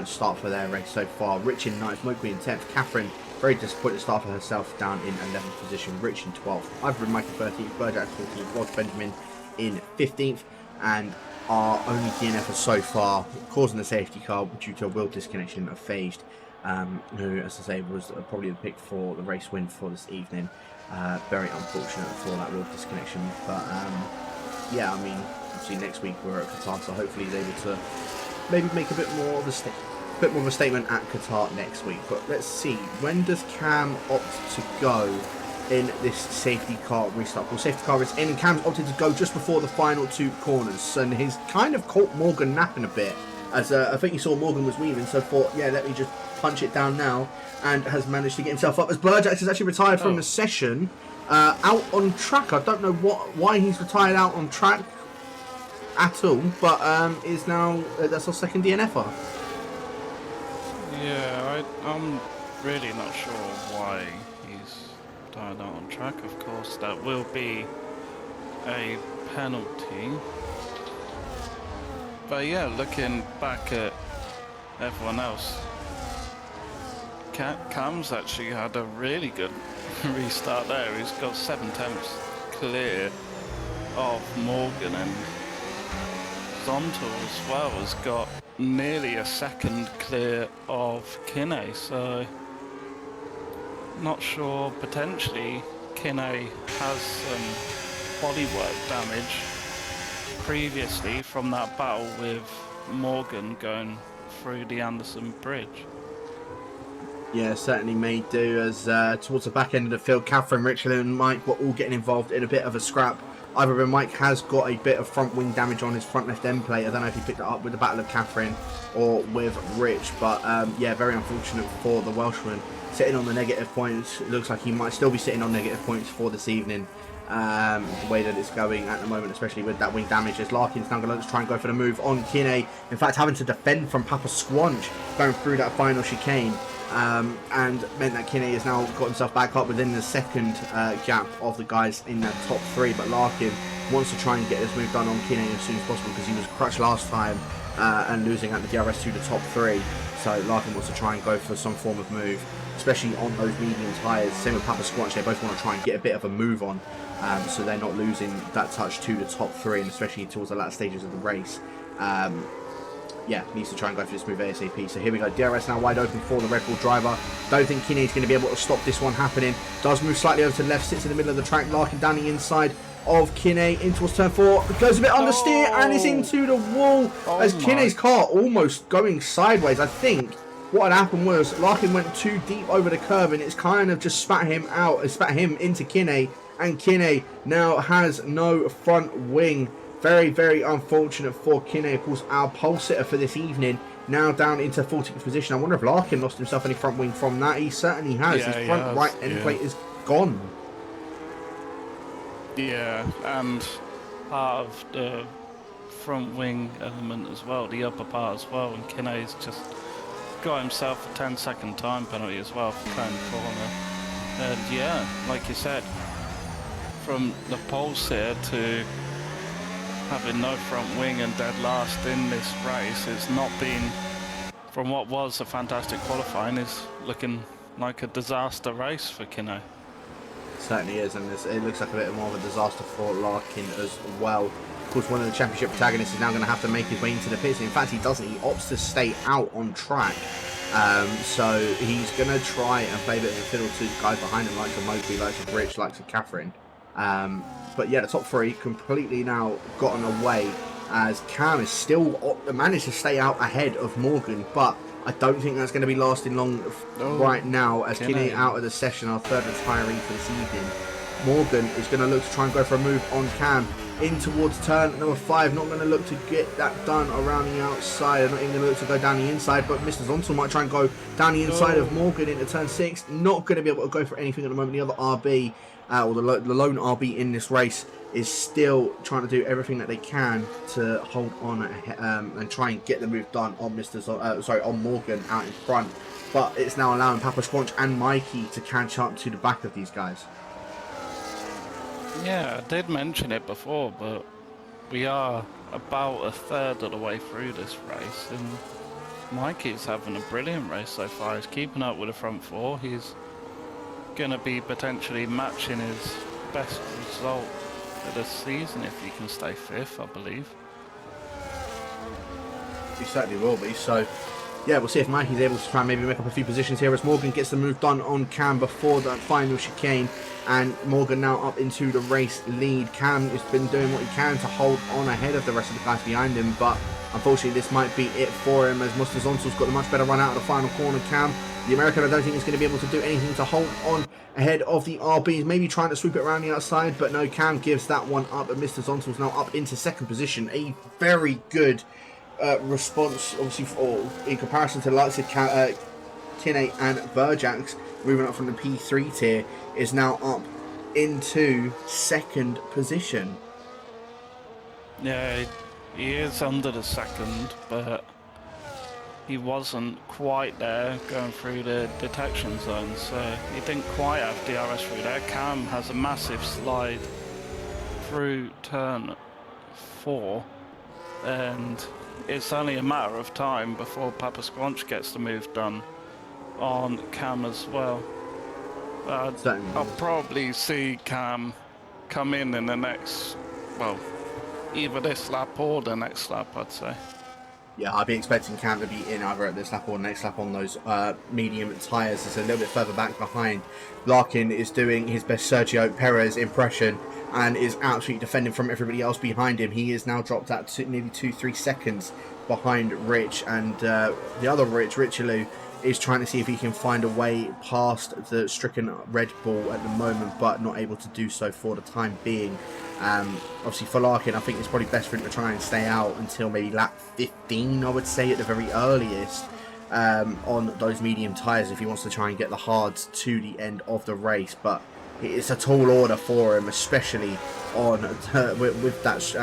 start for their race so far. Rich in 9th, Moki in 10th, Catherine, very disappointed start for herself, down in 11th position, Rich in 12th, Ivory Mikey 13th, Burjack 14th, Welsh Benjamin in 15th, and our only DNF so far, causing the safety car due to a wheel disconnection of Phased, who, as I say, was probably the pick for the race win for this evening. Very unfortunate for that wheel disconnection, but yeah, I mean, obviously next week we're at Qatar, so hopefully he's able to maybe make a bit more of a statement at Qatar next week. But let's see, when does Cam opt to go in this safety car restart? Well, safety car is in, and Cam's opted to go just before the final 2 corners, and he's kind of caught Morgan napping a bit, as I think you saw Morgan was weaving, so thought, yeah, let me just punch it down now, and has managed to get himself up, as Burjack has actually retired from the session, out on track. I don't know why he's retired out on track at all, but is now that's our second DNFer. Yeah, I'm really not sure why he's retired out on track. Of course, that will be a penalty. But yeah, looking back at everyone else, Cam's actually had a really good restart there. He's got 7 attempts clear of Morgan, and Zontal as well has got nearly a second clear of Kinney, so not sure. Potentially Kinney has some bodywork damage previously from that battle with Morgan going through the Anderson Bridge. Yeah, certainly may do, as towards the back end of the field, Catherine, Richland and Mike were all getting involved in a bit of a scrap. Either Mike has got a bit of front wing damage on his front left end plate. I don't know if he picked it up with the Battle of Catherine or with Rich, but yeah, very unfortunate for the Welshman. Sitting on the negative points. It looks like he might still be sitting on negative points for this evening. The way that it's going at the moment, especially with that wing damage, as Larkin's now going to try and go for the move on Kinney. In fact, having to defend from Papa Squanch going through that final chicane. And meant that Kinney has now got himself back up within the second gap of the guys in that top 3, but Larkin wants to try and get this move done on Kinney as soon as possible, because he was crutched last time and losing at the DRS to the top 3, so Larkin wants to try and go for some form of move, especially on those medium tyres. Same with Papa Squanch, they both want to try and get a bit of a move on, so they're not losing that touch to the top 3, and especially towards the latter stages of the race. yeah, needs to try and go for this move ASAP. So here we go. DRS now wide open for the Red Bull driver. Don't think Kinney's going to be able to stop this one happening. Does move slightly over to the left, sits in the middle of the track. Larkin down the inside of Kinney in towards turn 4. Goes a bit understeer and is into the wall as Kinney's car almost going sideways. I think what had happened was Larkin went too deep over the curve and it's kind of just spat him into Kinney. And Kinney now has no front wing. Very, very unfortunate for Kinney. Of course, our pole sitter for this evening now down into 14th position. I wonder if Larkin lost himself any front wing from that. He certainly has. Yeah, his front right end plate is gone. Yeah, and part of the front wing element as well, the upper part as well, and Kinney's just got himself a 10-second time penalty as well for cutting the corner. And yeah, like you said, from the pole sitter to having no front wing and dead last in this race, it's not been, from what was a fantastic qualifying, is looking like a disaster race for Kinney. Certainly is, and it looks like a bit more of a disaster for Larkin as well. Of course, one of the championship protagonists is now going to have to make his way into the pits. In fact, he doesn't. He opts to stay out on track. So he's going to try and play a bit of a fiddle to the guys behind him, likes of Mosley, likes of Rich, likes of Catherine. But yeah, the top three completely now gotten away as Cam is still managed to stay out ahead of Morgan, but I don't think that's going to be lasting long right now as Kinney out of the session, our third retiree for this evening. Morgan is going to look to try and go for a move on Cam in towards turn number 5. Not going to look to get that done around the outside. Not even going to look to go down the inside, but Mr. Zonson might try and go down the inside of Morgan into turn 6. Not going to be able to go for anything at the moment. The other RB, or the lone RB in this race, is still trying to do everything that they can to hold on and try and get the move done on on Morgan out in front. But it's now allowing Papa Squanch and Mikey to catch up to the back of these guys. Yeah, I did mention it before, but we are about a third of the way through this race, and Mikey's having a brilliant race so far. He's keeping up with the front 4. He's going to be potentially matching his best result of the season if he can stay 5th, I believe. He certainly will be, so yeah, we'll see if Mikey's able to try and maybe make up a few positions here as Morgan gets the move done on Cam before that final chicane, and Morgan now up into the race lead. Cam has been doing what he can to hold on ahead of the rest of the guys behind him, but unfortunately this might be it for him as Mr. Zonsel's got a much better run out of the final corner. Cam, the American, I don't think is going to be able to do anything to hold on ahead of the RBs, maybe trying to sweep it around the outside, but no, Cam gives that one up, and Mr. Zonsel's now up into 2nd position. A very good response, obviously, in comparison to the likes of Kinney and Verjax, moving up from the P3 tier, is now up into 2nd position. Yeah, he is under the 2nd, but he wasn't quite there going through the detection zone, so he didn't quite have DRS through there. Cam has a massive slide through turn 4, and it's only a matter of time before Papa Squanch gets the move done on Cam as well. I'll probably see Cam come in the next, well, either this lap or the next lap, I'd say. Yeah, I'd be expecting Cam to be in either at this lap or next lap on those medium tyres. It's a little bit further back behind. Larkin is doing his best Sergio Perez impression and is absolutely defending from everybody else behind him. He is now dropped out to nearly 2-3 seconds behind Rich, and the other Richelou, is trying to see if he can find a way past the stricken Red Bull at the moment, but not able to do so for the time being. Obviously for Larkin, I think it's probably best for him to try and stay out until maybe lap 15, I would say, at the very earliest, on those medium tyres if he wants to try and get the hards to the end of the race. But it's a tall order for him, especially on with that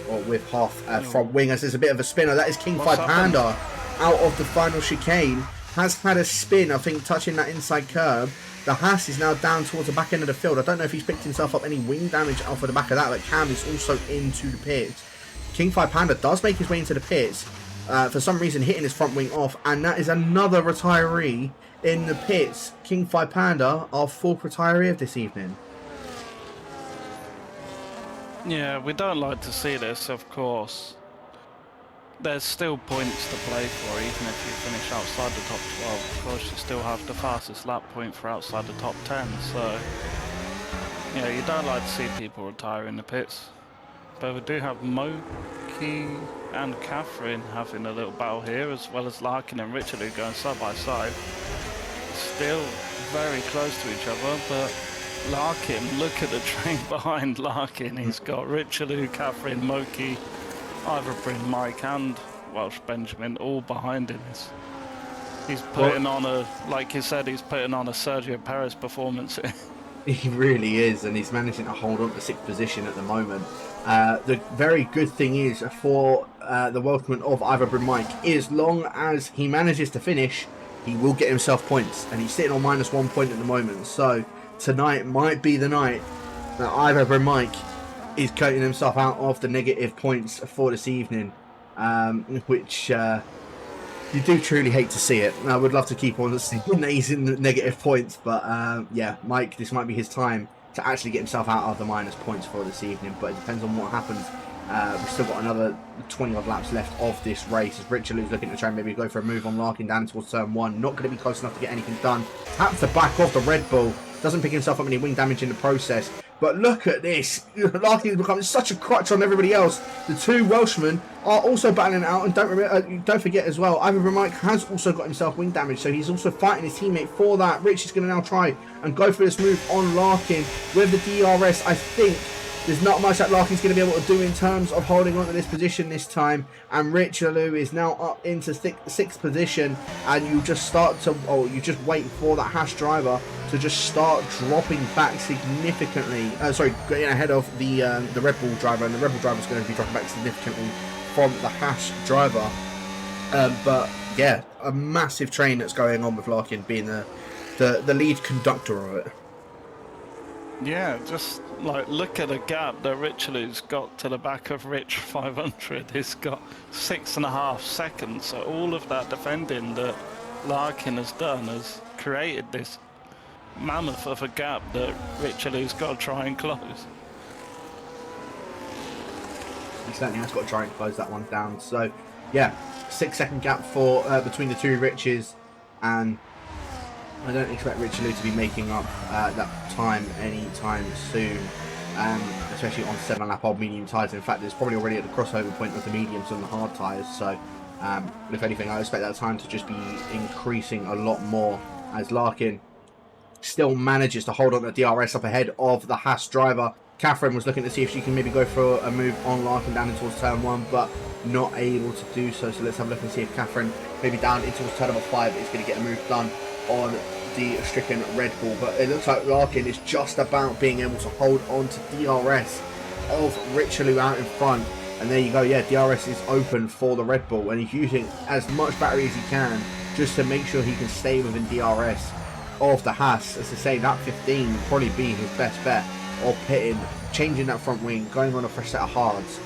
or with half front wing, as there's a bit of a spinner. That is King 5 Panda out of the final chicane. Has had a spin, I think, touching that inside curb. The Haas is now down towards the back end of the field. I don't know if he's picked himself up any wing damage off of the back of that, but Cam is also into the pits. King 5 Panda does make his way into the pits, for some reason hitting his front wing off, and that is another retiree in the pits. King 5 Panda, our 4th retiree of this evening. Yeah, we don't like to see this, of course. there's still points to play for, even if you finish outside the top 12. Of course, you still have the fastest lap point for outside the top 10, so yeah, you don't like to see people retire in the pits. But we do have Moki and Catherine having a little battle here, as well as Larkin and Richard going side by side. Still very close to each other, but Larkin, look at the train behind Larkin. He's got Richard, Catherine, Moki, Iverbrin, Mike and Welsh Benjamin all behind him. He's putting on a, like you said, he's putting on a Sergio Perez performance. He really is, and he's managing to hold on to 6th position at the moment. The very good thing is for the Welshman of Iverbrin Mike, as long as he manages to finish, he will get himself points, and he's sitting on -1 point at the moment. So tonight might be the night that Iverbrin Mike is cutting himself out of the negative points for this evening, which you do truly hate to see it. I would love to keep on seeing that he's in the negative points, but yeah, Mike, this might be his time to actually get himself out of the minus points for this evening, but it depends on what happens. We've still got another 20 odd laps left of this race, as Richard is looking to try and maybe go for a move on Larkin down towards turn 1. Not going to be close enough to get anything done. Taps the back of the Red Bull. Doesn't pick himself up any wing damage in the process. But look at this. Larkin is becoming such a crutch on everybody else. The two Welshmen are also battling it out. And don't forget as well, Iverbrin Mike has also got himself wing damage. So he's also fighting his teammate for that. Rich is going to now try and go for this move on Larkin. With the DRS, I think there's not much that Larkin's going to be able to do in terms of holding on to this position this time. And Richelieu is now up into 6th position. And you just start to, you just wait for that Haas driver to just start dropping back significantly. Getting ahead of the Red Bull driver. And the Red Bull driver is going to be dropping back significantly from the Haas driver. But yeah, a massive train that's going on with Larkin being the lead conductor of it. Yeah, just like look at the gap that Richelieu's got to the back of Rich 500. He's got 6.5 seconds. So all of that defending that Larkin has done has created this mammoth of a gap that Richelieu's got to try and close. He certainly has got to try and close that one down. So yeah, 6-second gap for between the two Riches, and I don't expect Richelieu to be making up that time anytime soon, especially on 7-lap old medium tyres. In fact, it's probably already at the crossover point with the mediums and the hard tyres. So, if anything, I expect that time to just be increasing a lot more as Larkin still manages to hold on to DRS up ahead of the Haas driver. Catherine was looking to see if she can maybe go for a move on Larkin down towards turn 1, but not able to do so. So let's have a look and see if Catherine maybe down into turn number 5 is going to get a move done on the stricken Red Bull. But it looks like Larkin is just about being able to hold on to DRS of Richelieu out in front. And there you go, yeah, DRS is open for the Red Bull, and he's using as much battery as he can just to make sure he can stay within DRS of the Haas. As I say, that 15 will probably be his best bet of pitting, changing that front wing, going on a fresh set of hards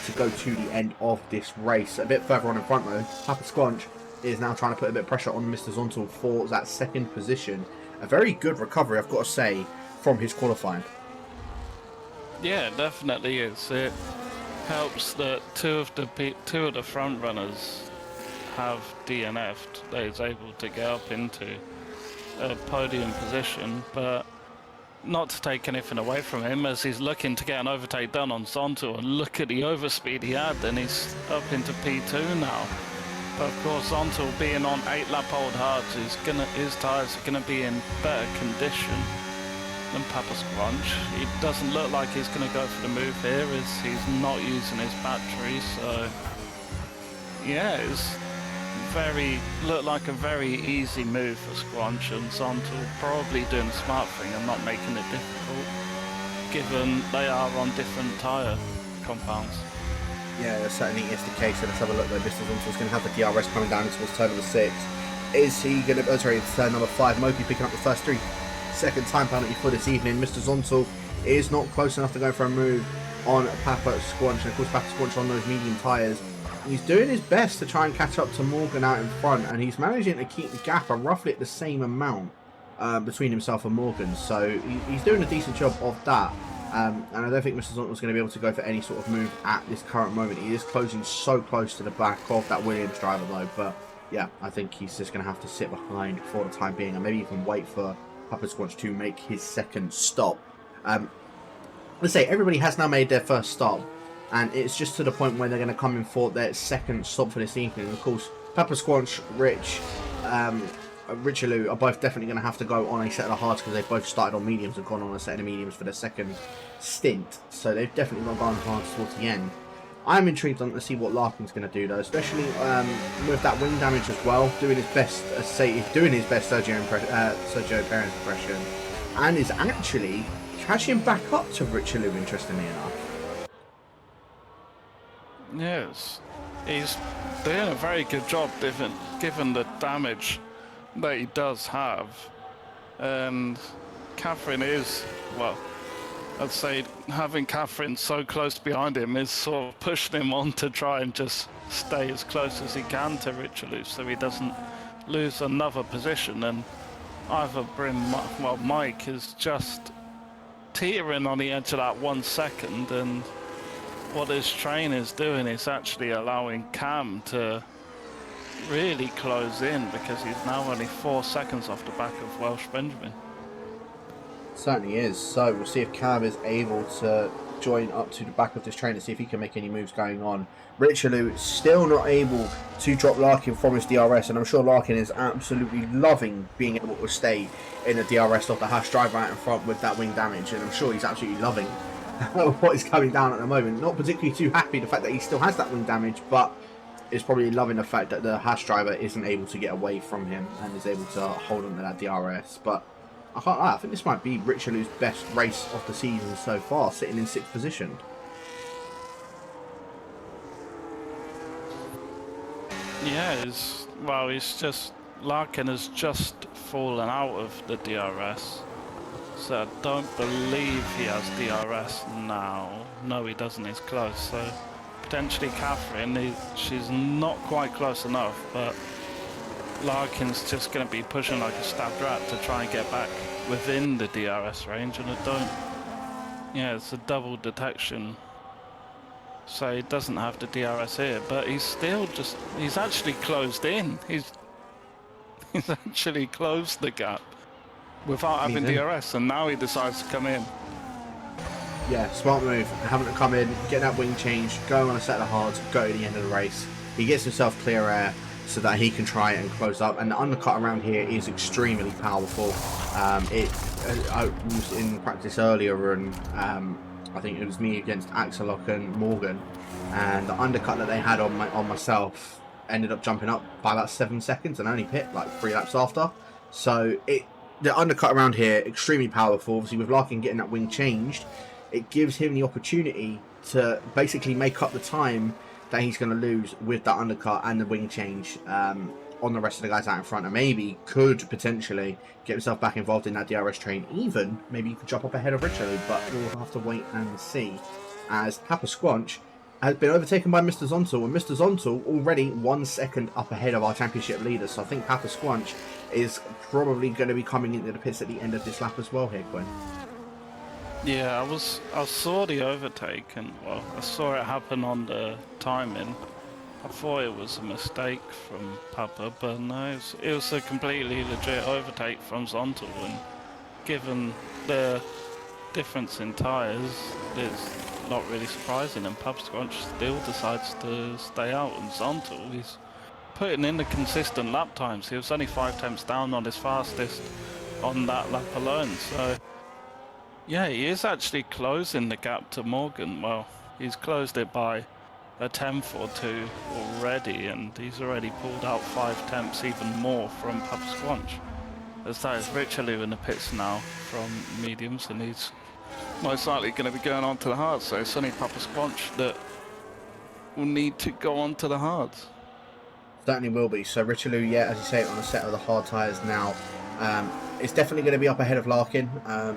to go to the end of this race. A bit further on in front though, Papa Squanch is now trying to put a bit of pressure on Mr. Zontal for that 2nd position. A very good recovery, I've got to say, from his qualifying. Yeah, it definitely is. It helps that two of the front runners have DNF'd. They're able to get up into a podium position, but not to take anything away from him, as he's looking to get an overtake done on Zontal, and look at the overspeed he had, and he's up into P2 now. But of course, Zontal being on 8-lap old hards, his tyres are going to be in better condition than Papa Squanch. He doesn't look like he's going to go for the move here, as he's not using his battery. So yeah, it's looked like a very easy move for Squanch, and Zontal probably doing the smart thing and not making it difficult, given they are on different tyre compounds. Yeah, it certainly is the case. And let's have a look though. Mr. Zontal's going to have the DRS coming down towards turn number 6. Is he going to, it's turn number 5, Moki picking up the first 3-second time penalty for this evening. Mr. Zontal is not close enough to go for a move on Papa Squanch. And of course, Papa Squanch on those medium tyres. He's doing his best to try and catch up to Morgan out in front, and he's managing to keep the gap roughly at the same amount between himself and Morgan. So he's doing a decent job of that. And I don't think Mr. Zonta was going to be able to go for any sort of move at this current moment. He is closing so close to the back of that Williams driver though, but yeah, I think he's just going to have to sit behind for the time being and maybe even wait for Papa Squanch to make his second stop. Let's say everybody has now made their first stop, and it's just to the point where they're going to come in for their second stop for this evening. And of course, Papa Squanch, Richelieu are both definitely going to have to go on a set of the hards because they've both started on mediums and gone on a set of the mediums for their second stint. So they've definitely not gone hards towards the end. I'm intrigued on to see what Larkin's going to do though, especially with that wing damage as well, doing his best, doing his best Sergio Perez impression, and is actually catching back up to Richelieu, interestingly enough. Yes, he's doing a very good job given the damage that he does have. And Catherine is, well, I'd say having Catherine so close behind him is sort of pushing him on to try and just stay as close as he can to Richelieu so he doesn't lose another position. And either Mike is just teetering on the edge of that 1 second, and what his train is doing is actually allowing Cam to really close in because he's now only 4 seconds off the back of Welsh Benjamin. Certainly is. So we'll see if Cam is able to join up to the back of this train and see if he can make any moves going on. Richelieu still not able to drop Larkin from his DRS, and I'm sure Larkin is absolutely loving being able to stay in the DRS of the Haas driver out in front with that wing damage, and I'm sure he's absolutely loving what is coming down at the moment. Not particularly too happy the fact that he still has that wing damage, but is probably loving the fact that the Haas driver isn't able to get away from him and is able to hold on to that DRS. But I can't lie, I think this might be Richelieu's best race of the season so far, sitting in 6th position. Yeah, Larkin has just fallen out of the DRS. So I don't believe he has DRS now. No, he doesn't, he's close. So potentially Catherine, she's not quite close enough, but Larkin's just going to be pushing like a stabbed rat to try and get back within the DRS range, and it's a double detection. So he doesn't have the DRS here, but he's actually closed in. He's actually closed the gap without having DRS, and now he decides to come in. Yeah, smart move. Having to come in, get that wing change, go on a set of hards, go to the end of the race. He gets himself clear air so that he can try and close up. And the undercut around here is extremely powerful. I was in practice earlier, and I think it was me against Axelock and Morgan, and the undercut that they had on myself ended up jumping up by about 7 seconds and only hit like 3 laps after. So the undercut around here, extremely powerful. Obviously with Larkin getting that wing changed, it gives him the opportunity to basically make up the time that he's going to lose with that undercut and the wing change on the rest of the guys out in front, and maybe could potentially get himself back involved in that DRS train. Even maybe you could jump up ahead of Richelieu, but we'll have to wait and see, as Papa Squanch has been overtaken by Mr. Zontal, and Mr. Zontal already 1 second up ahead of our championship leader. So I think Papa Squanch is probably going to be coming into the pits at the end of this lap as well here, Quinn. Yeah, I saw the overtake, and well, I saw it happen on the timing. I thought it was a mistake from Papa, but no, it was a completely legit overtake from Zontal, and given the difference in tyres, it's not really surprising, and Papa Squanch still decides to stay out, and Zontal, he's putting in the consistent lap times. He was only 5 tenths down on his fastest on that lap alone, so yeah, he is actually closing the gap to Morgan. Well, he's closed it by a tenth or two already, and he's already pulled out 5 tenths even more from Papa Squanch. As that is Richelieu in the pits now from mediums, and he's most likely going to be going on to the hards, so it's only Papa Squanch that will need to go on to the hards. Certainly will be. So Richelieu, yeah, as you say, on a set of the hard tyres now. It's definitely going to be up ahead of Larkin.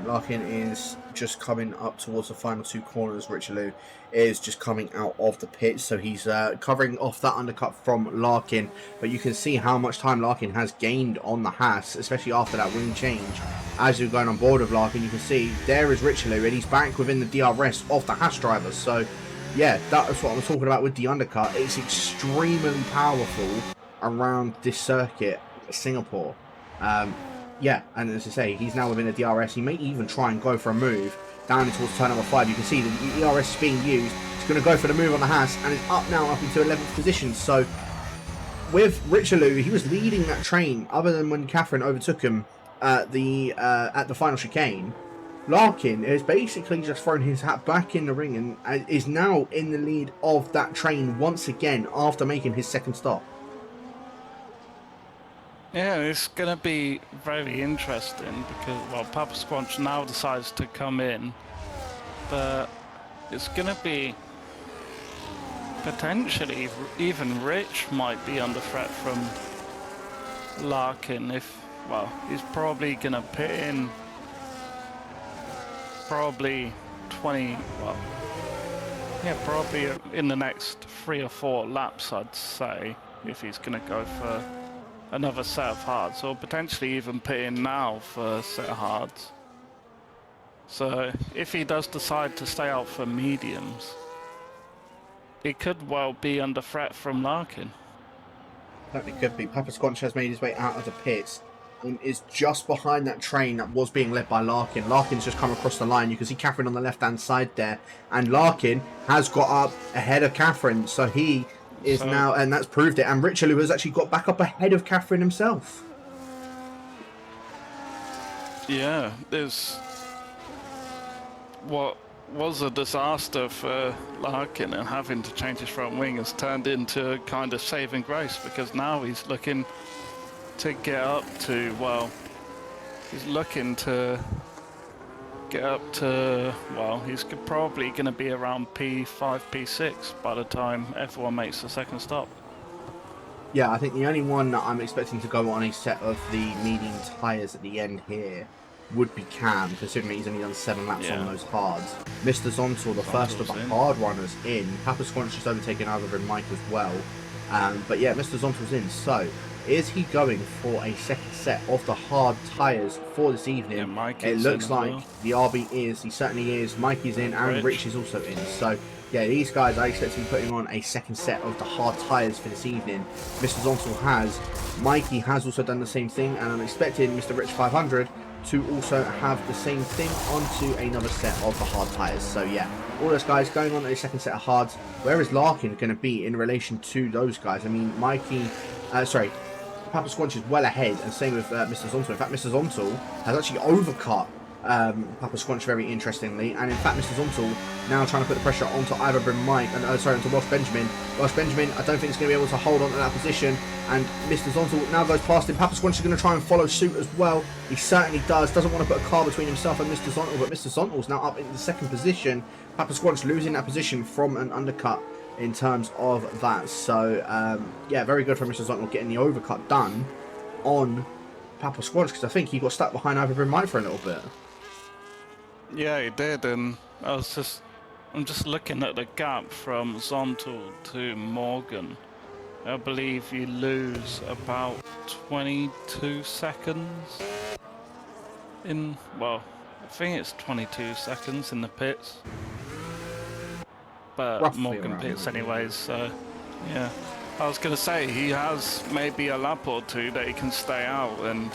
Larkin is just coming up towards the final two corners. Richelieu is just coming out of the pit, so he's covering off that undercut from Larkin. But you can see how much time Larkin has gained on the Haas, especially after that wing change. As you're going on board of Larkin, you can see there is Richelieu, and he's back within the DRS of the Haas drivers. So, yeah, that's what I'm talking about with the undercut. It's extremely powerful around this circuit, Singapore. Yeah, and as I say, he's now within a DRS. He may even try and go for a move down towards turn number 5. You can see the DRS is being used. He's going to go for the move on the Haas, and it's up now up into 11th position. So with Richelieu, he was leading that train, other than when Catherine overtook him at the final chicane. Larkin has basically just thrown his hat back in the ring and is now in the lead of that train once again after making his second stop. Yeah, it's going to be very interesting because, well, Papa Squanch now decides to come in, but it's going to be potentially even Rich might be under threat from Larkin if, well, he's probably going to pit in probably 20, well, yeah, probably in the next 3 or 4 laps, I'd say, if he's going to go for another set of hards, or potentially even pit in now for a set of hards. So if he does decide to stay out for mediums, it could well be under threat from Larkin. Certainly could be. Papa Squanch has made his way out of the pits and is just behind that train that was being led by Larkin. Larkin's just come across the line. You can see Catherine on the left-hand side there, and Larkin has got up ahead of Catherine, so he is now, and that's proved it. And Richelieu has actually got back up ahead of Catherine himself. Yeah, there's what was a disaster for Larkin, and having to change his front wing has turned into a kind of saving grace, because now he's looking to get up to, well, he's looking to get up to, well, he's probably going to be around P5, P6 by the time everyone makes the second stop. Yeah, I think the only one that I'm expecting to go on a set of the medium tyres at the end here would be Cam, considering he's only done 7 laps on those hards. Mr. Zontor, the first of the hard runners in. Papa Squanch just overtaken Alva and Mike as well. But yeah, Mr. Zontor's in. So, is he going for a second set of the hard tyres for this evening? Yeah, Mike it looks like the RB is. He certainly is. Mikey's in, and Rich is also in. So, yeah, these guys I expect to be putting on a second set of the hard tyres for this evening. Mr. Zontor has. Mikey has also done the same thing, and I'm expecting Mr. Rich 500 to also have the same thing onto another set of the hard tyres. So yeah, all those guys going on a second set of hards. Where is Larkin going to be in relation to those guys? I mean, Papa Squanch is well ahead, and same with Mr. Zonto. In fact, Mr. Zonto has actually overcut Papa Squanch very interestingly, and in fact Mr. Zonto now trying to put the pressure onto either Bryn Mike and onto Ross Benjamin. Ross Benjamin, I don't think is going to be able to hold on to that position, and Mr. Zonto now goes past him. Papa Squanch is going to try and follow suit as well. He certainly does. Doesn't want to put a car between himself and Mr. Zonto, but Mr. Zonto is now up in the second position. Papa Squanch losing that position from an undercut in terms of that. So yeah, very good for Mr. Zonto getting the overcut done on Papa Squanch, because I think he got stuck behind either Bryn Mike for a little bit. Yeah, he did, and I'm just looking at the gap from Zontal to Morgan. I believe you lose about 22 seconds in, well, I think it's 22 seconds in the pits. But roughly Morgan pits anyways, so yeah. I was going to say, he has maybe a lap or two that he can stay out and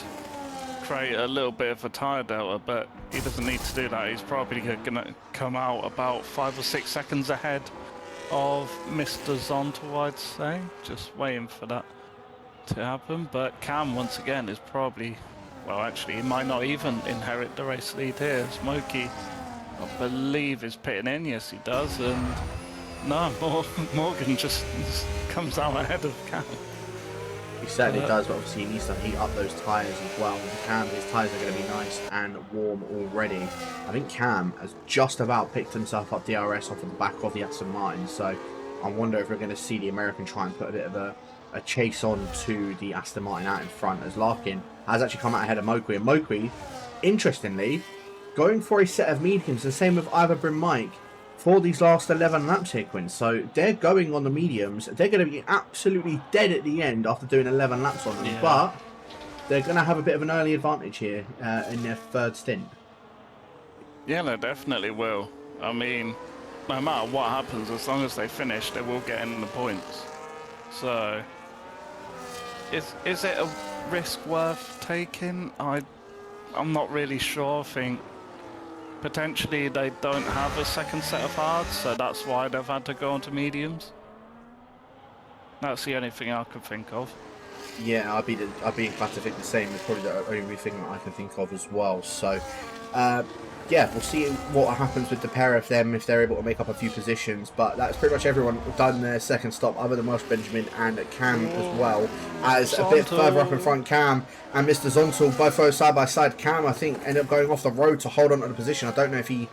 create a little bit of a tyre delta, but he doesn't need to do that. He's probably going to come out about 5 or 6 seconds ahead of Mr. Zontal, I'd say. Just waiting for that to happen. But Cam, once again, is probably, well, actually, he might not even inherit the race lead here. Smokey, I believe, is pitting in. Yes, he does. And no, Morgan just comes out ahead of Cam. He certainly does, but obviously he needs to heat up those tyres as well. Cam, his tyres are going to be nice and warm already. I think Cam has just about picked himself up DRS off of the back of the Aston Martin, so I wonder if we're going to see the American try and put a bit of a chase on to the Aston Martin out in front, as Larkin has actually come out ahead of Mokwe. And Mokwe, interestingly, going for a set of mediums, the same with Ivor Bryn Mike for these last 11 laps here, Quinn. So they're going on the mediums. They're going to be absolutely dead at the end after doing 11 laps on them. Yeah. But they're going to have a bit of an early advantage here in their third stint. Yeah, they definitely will. I mean, no matter what happens, as long as they finish, they will get in the points. So, is it a risk worth taking? I'm not really sure. I think potentially they don't have a second set of hards, so that's why they've had to go onto mediums. That's the only thing I can think of. Yeah, I'd be glad to think the same. It's probably the only thing that I can think of as well. So, yeah, we'll see what happens with the pair of them if they're able to make up a few positions. But that's pretty much everyone done their second stop, other than Welsh Benjamin and Cam as well. As a bit further up in front, Cam and Mr. Zontal both go side by side. Cam, I think, ended up going off the road to hold on to the position. I don't know if he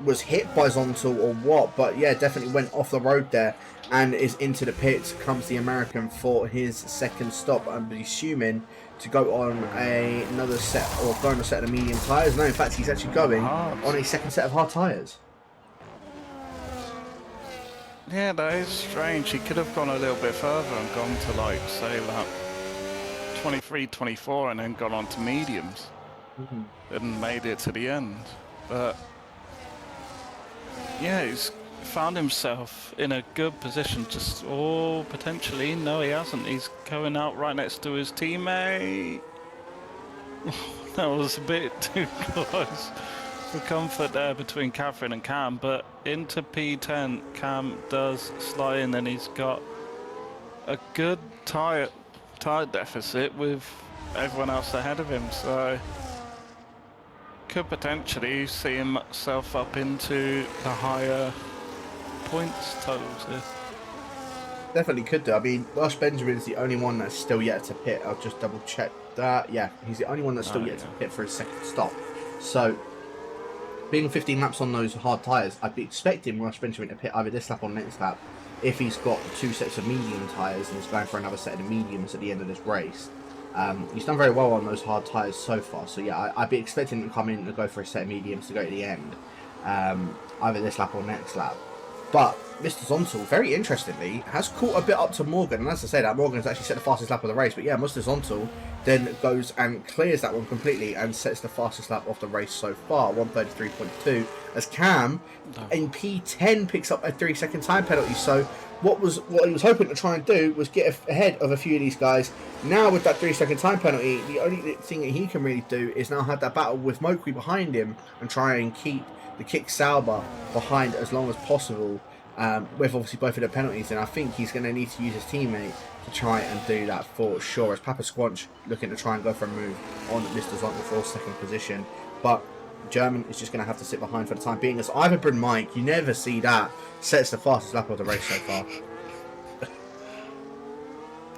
was hit by Zontal or what, but yeah, definitely went off the road there and is into the pits. Comes the American for his second stop. I'm assuming to go on another set, or go on a set of the medium tyres. No, in fact, he's actually going on a second set of hard tyres. Yeah, that is strange. He could have gone a little bit further and gone to, like, say, lap 23, 24, and then gone on to mediums and made it to the end. But yeah, he's found himself in a good position. Just, potentially. No, he hasn't. He's going out right next to his teammate. That was a bit too close for comfort there between Catherine and Cam. But into P10, Cam does slide in, and he's got a good tyre deficit with everyone else ahead of him. So could potentially see himself up into the higher points totals here. Definitely could do. I mean, Welsh Benjamin's the only one that's still yet to pit. I'll just double check that. Yeah, he's the only one that's still yet to pit for his second stop. So, being 15 laps on those hard tyres, I'd be expecting Welsh Benjamin to pit either this lap or next lap if he's got two sets of medium tyres and is going for another set of mediums at the end of this race. He's done very well on those hard tyres so far. So, yeah, I'd be expecting him to come in and go for a set of mediums to go to the end, either this lap or next lap. But Mr. Zontal, very interestingly, has caught a bit up to Morgan. And as I say, that Morgan's actually set the fastest lap of the race. But yeah, Mr. Zontal then goes and clears that one completely and sets the fastest lap of the race so far, 1:33.2. As Cam in P10 picks up a 3-second time penalty. So what he was hoping to try and do was get ahead of a few of these guys. Now with that 3-second time penalty, the only thing that he can really do is now have that battle with Mokwe behind him and try and keep the Kick Sauber behind as long as possible, with obviously both of the penalties. And I think he's going to need to use his teammate to try and do that for sure, as Papa Squanch looking to try and go for a move on Mr. Zontal for second position. But German is just going to have to sit behind for the time being, as Ivor Bryn Mike, you never see that, sets the fastest lap of the race so far.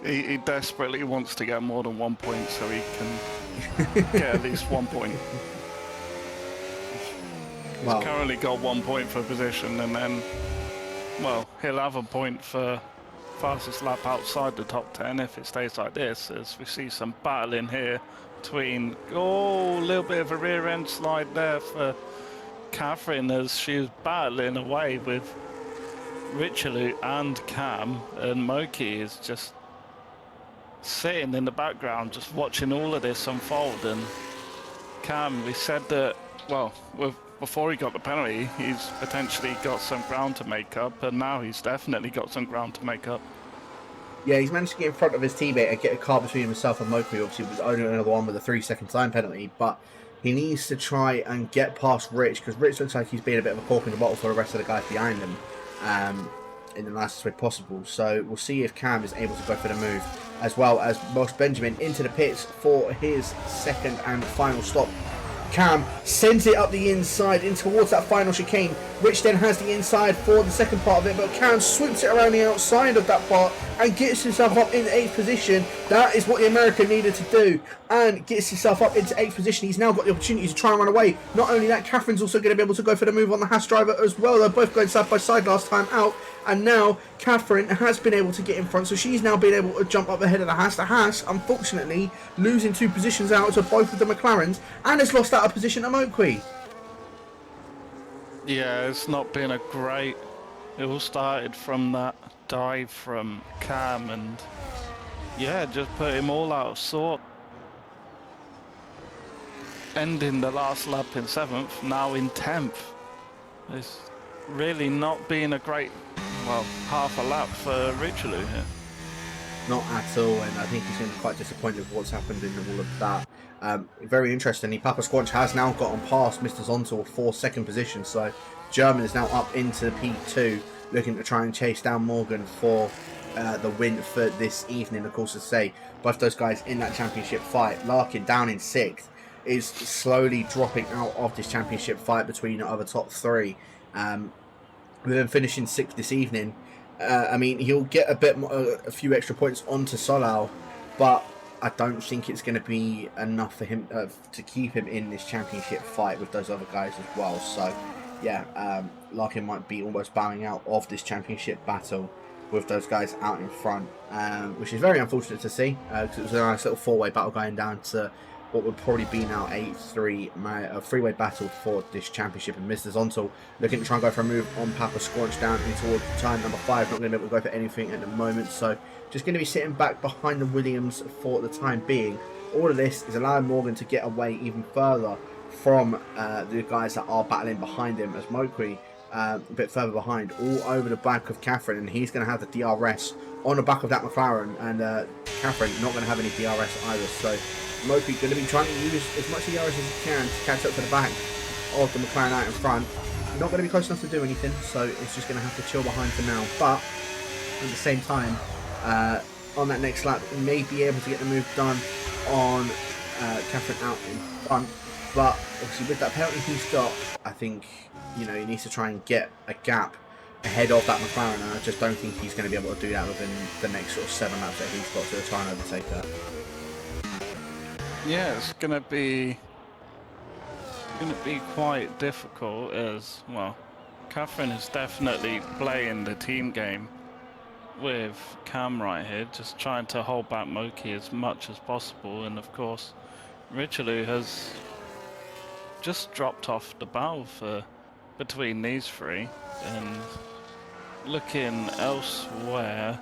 He desperately wants to get more than 1 point so he can get at least 1 point. He's currently got 1 point for position, and then, well, he'll have a point for fastest lap outside the top 10 if it stays like this, as we see some battling here between, a little bit of a rear end slide there for Catherine, as she was battling away with Richelieu and Cam, and Moki is just sitting in the background just watching all of this unfold. And Cam, we said that, well, before he got the penalty, he's potentially got some ground to make up, and now he's definitely got some ground to make up. Yeah, he's managed to get in front of his teammate and get a car between himself and Mokwe. Obviously, it was only another one with a 3-second time penalty, but he needs to try and get past Rich, because Rich looks like he's being a bit of a cork in the bottle for the rest of the guys behind him, in the nicest way possible. So we'll see if Cam is able to go for the move, as well as Welsh Benjamin into the pits for his second and final stop. Cam sends it up the inside in towards that final chicane. Rich then has the inside for the second part of it, but Cam swoops it around the outside of that part and gets himself up in 8th position. That is what the American needed to do, and gets himself up into 8th position. He's now got the opportunity to try and run away. Not only that, Catherine's also going to be able to go for the move on the Haas driver as well. They're both going side by side last time out, and now Catherine has been able to get in front, so she's now been able to jump up ahead of the Haas. The Haas, unfortunately, losing 2 positions out to both of the McLarens, and has lost out of position to Moqui. Yeah, it's not been a great... It all started from that dive from Cam, and yeah, just put him all out of sort. Ending the last lap in 7th, now in 10th. It's really not been a great, well, half a lap for Richelieu here. Not at all, and I think he's going to be quite disappointed with what's happened in all of that. Very interestingly, Papa Squanch has now gotten past Mr. Zontal for 2nd position, so German is now up into P2, looking to try and chase down Morgan for the win for this evening. Of course, to say, both those guys in that championship fight. Larkin down in 6th, is slowly dropping out of this championship fight between the other top 3. With him finishing 6th this evening, I mean, he'll get a few extra points onto Solal, but I don't think it's going to be enough for him to keep him in this championship fight with those other guys as well. So, yeah, Larkin might be almost bowing out of this championship battle with those guys out in front, which is very unfortunate to see, because it was a nice little 4-way battle going down to what would probably be now a 3-way battle for this championship. And Mr. Zontal looking to try and go for a move on Papa Squanch down in towards turn number 5. Not going to be able to go for anything at the moment, so just going to be sitting back behind the Williams for the time being. All of this is allowing Morgan to get away even further from the guys that are battling behind him, as Moqui a bit further behind, all over the back of Catherine, and he's going to have the DRS on the back of that McLaren, and Catherine not going to have any DRS either. So Moqui going to be trying to use as much DRS as he can to catch up to the back of the McLaren out in front. Not going to be close enough to do anything, so it's just going to have to chill behind for now. But at the same time, on that next lap, he may be able to get the move done on Catherine out in front. But obviously with that penalty he's got, I think, you know, he needs to try and get a gap ahead of that McLaren, and I just don't think he's going to be able to do that within the next sort of 7 laps that he's got to try and overtake her. Yeah, it's going to be quite difficult, as well. Catherine is definitely playing the team game with Cam right here, just trying to hold back Moqui as much as possible, and of course Richelieu has just dropped off the battle for between these 3, and looking elsewhere,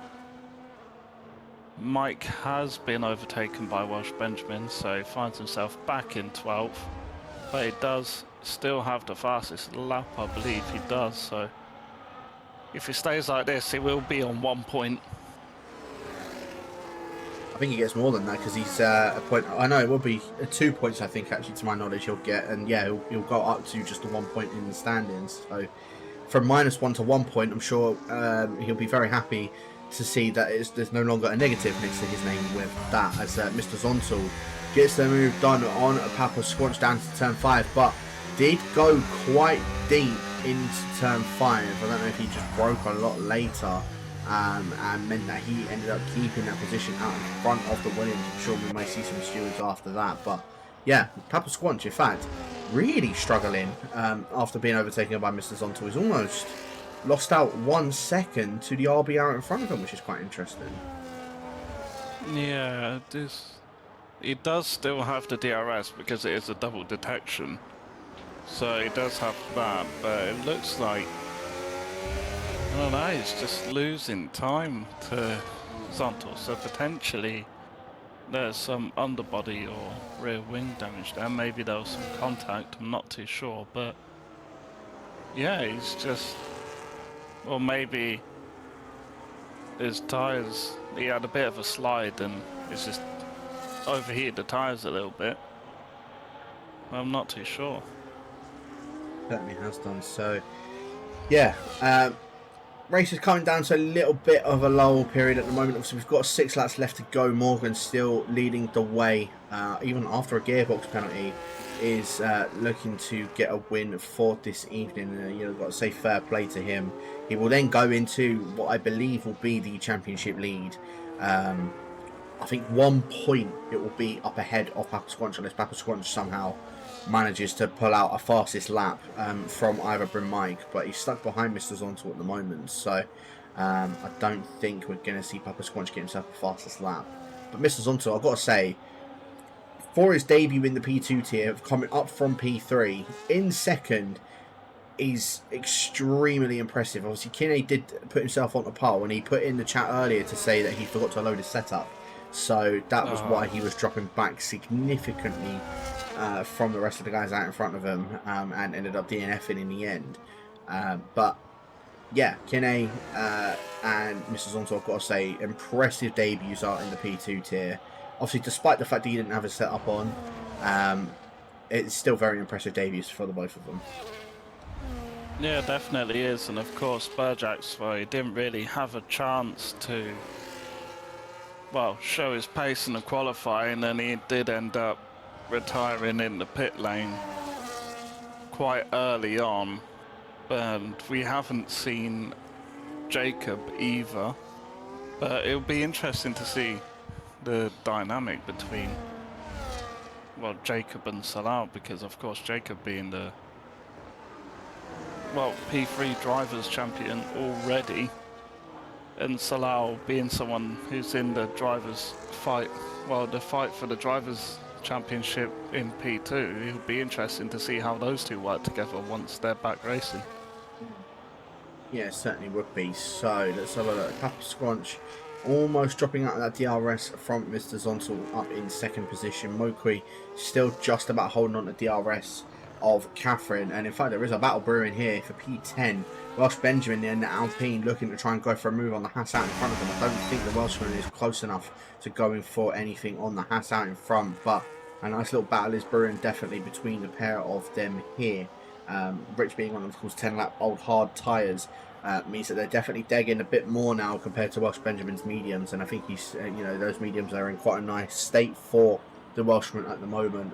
Mike has been overtaken by Welsh Benjamin, so he finds himself back in 12th, but he does still have the fastest lap, I believe he does, so if he stays like this, he will be on 1 point. I think he gets more than that, because he's a point. I know it will be 2 points, I think, actually, to my knowledge, he'll get, and yeah, he'll go up to just the 1 point in the standings. So from -1 to 1 point, I'm sure he'll be very happy to see that there's no longer a negative next to his name with that, as Mr. Zontal gets the move done on Papa Squanch down to turn 5, but did go quite deep into turn 5. I don't know if he just broke a lot later, and meant that he ended up keeping that position out in front of the Williams. I'm sure we may see some stewards after that, but yeah, Papa Squanch, in fact, really struggling after being overtaken by Mr. Zontal. He's almost lost out 1 second to the RB out in front of him, which is quite interesting. Yeah, he does still have the DRS because it is a double detection, so he does have that, but it looks like, I don't know, he's just losing time to Zontal, so potentially there's some underbody or rear wing damage there. Maybe there was some contact, I'm not too sure, but yeah, he's just, or maybe his tyres, he had a bit of a slide and it's just overheated the tyres a little bit. I'm not too sure. Certainly has done. So yeah, race is coming down to a little bit of a lull period at the moment. Obviously, we've got 6 laps left to go. Morgan still leading the way, even after a gearbox penalty, is looking to get a win for this evening. You know, got to say fair play to him. He will then go into what I believe will be the championship lead. I think 1 point it will be up ahead of Papa Squanch unless Papa Squanch somehow manages to pull out a fastest lap from either Bryn Mike, but he's stuck behind Mr. Zontal at the moment, so I don't think we're going to see Papa Squanch get himself a fastest lap. But Mr. Zontal, I've got to say, for his debut in the P2 tier, coming up from P3 in second, is extremely impressive. Obviously, Kinney did put himself on the pole, and he put in the chat earlier to say that he forgot to load his setup. So that was why he was dropping back significantly from the rest of the guys out in front of him, and ended up DNFing in the end. But yeah, Kinney and Mr. Zonto, I've got to say, impressive debuts are in the P2 tier. Obviously, despite the fact that he didn't have his setup on, it's still very impressive debuts for the both of them. Yeah, definitely is, and of course Burjack's, well, he didn't really have a chance to, well, show his pace in the qualifying, and he did end up retiring in the pit lane quite early on, and we haven't seen Jacob either, but it'll be interesting to see the dynamic between, well, Jacob and Salah, because of course Jacob being the, well, P3 Drivers Champion already, and Salah being someone who's in the Drivers fight, well, the fight for the Drivers Championship in P2. It'll be interesting to see how those two work together once they're back racing. Yeah, it certainly would be. So let's have a look. Papa Squanch almost dropping out of that DRS from Mr. Zontal up in second position. Mokui still just about holding on to DRS of Catherine, and in fact there is a battle brewing here for P10. Welsh Benjamin and Alpine looking to try and go for a move on the Haas out in front of them. I don't think the Welshman is close enough to going for anything on the Haas out in front, but a nice little battle is brewing definitely between the pair of them here. Rich being on, of course, 10-lap old hard tyres means that they're definitely degging a bit more now compared to Welsh Benjamin's mediums, and I think he's, you know, those mediums are in quite a nice state for the Welshman at the moment.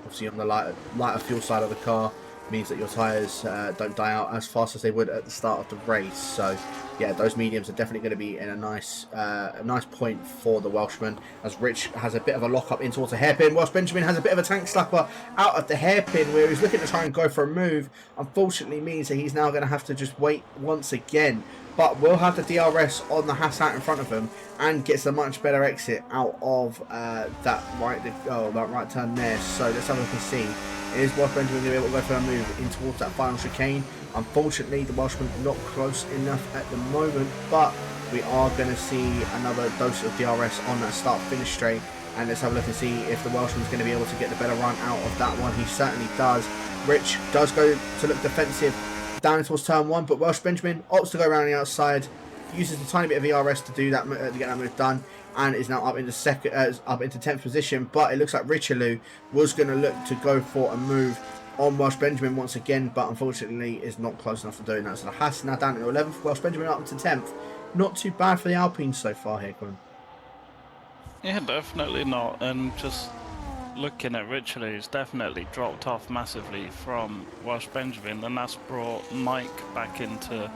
Obviously on the lighter fuel side of the car means that your tyres don't die out as fast as they would at the start of the race. So yeah, those mediums are definitely going to be in a nice point for the Welshman, as Rich has a bit of a lock up in towards a hairpin. Welsh Benjamin has a bit of a tank slapper out of the hairpin where he's looking to try and go for a move. Unfortunately means that he's now going to have to just wait once again, but we'll have the DRS on the Haas out in front of him and gets a much better exit out of that right turn there. So let's have a look and see. Is Welsh Benjamin going to be able to go for a move in towards that final chicane? Unfortunately, the Welshman not close enough at the moment, but we are going to see another dose of DRS on that start-finish straight. And let's have a look and see if the Welshman's going to be able to get the better run out of that one. He certainly does. Rich does go to look defensive down towards turn 1, but Welsh Benjamin opts to go around the outside, uses a tiny bit of ERS to do that, to get that move done, and is now up into 10th position. But it looks like Richelieu was going to look to go for a move on Welsh Benjamin once again, but unfortunately is not close enough for doing that. So the Haas now down to 11th, Welsh Benjamin up into 10th. Not too bad for the Alpines so far here, Colin. Yeah, definitely not. And just looking at Richelieu, he's definitely dropped off massively from Welsh Benjamin, and that's brought Mike back into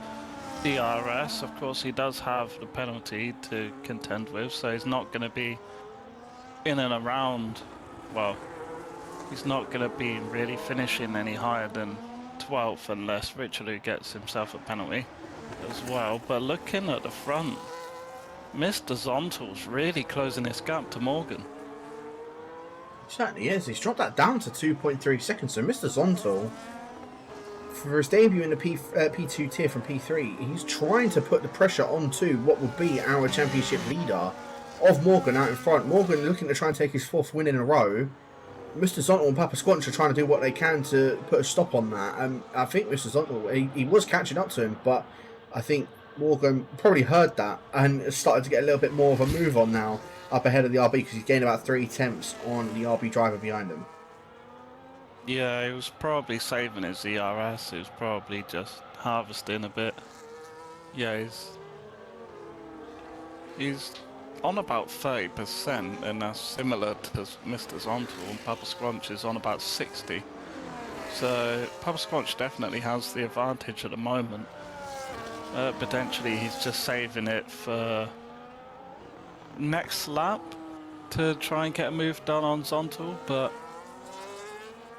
DRS. Of course, he does have the penalty to contend with, so he's not going to be in and around, well, he's not going to be really finishing any higher than 12th unless Richelieu gets himself a penalty as well. But looking at the front, Mr. Zontal's really closing his gap to Morgan. He certainly is. He's dropped that down to 2.3 seconds. So Mr. Zontal, for his debut in the P2 tier from P3, he's trying to put the pressure onto what will be our championship leader of Morgan out in front. Morgan looking to try and take his 4th win in a row. Mr. Zontal and Papa Squanch are trying to do what they can to put a stop on that. I think Mr. Zontal, he was catching up to him, but I think Morgan probably heard that and started to get a little bit more of a move on now up ahead of the RB, because he's gained about 3 tenths on the RB driver behind him. Yeah, he was probably saving his ERS. He was probably just harvesting a bit. Yeah, he's on about 30%, and that's similar to Mr. Zontal, and Papa Squanch is on about 60. So Papa Squanch definitely has the advantage at the moment. Potentially he's just saving it for next lap to try and get a move done on Zontal, but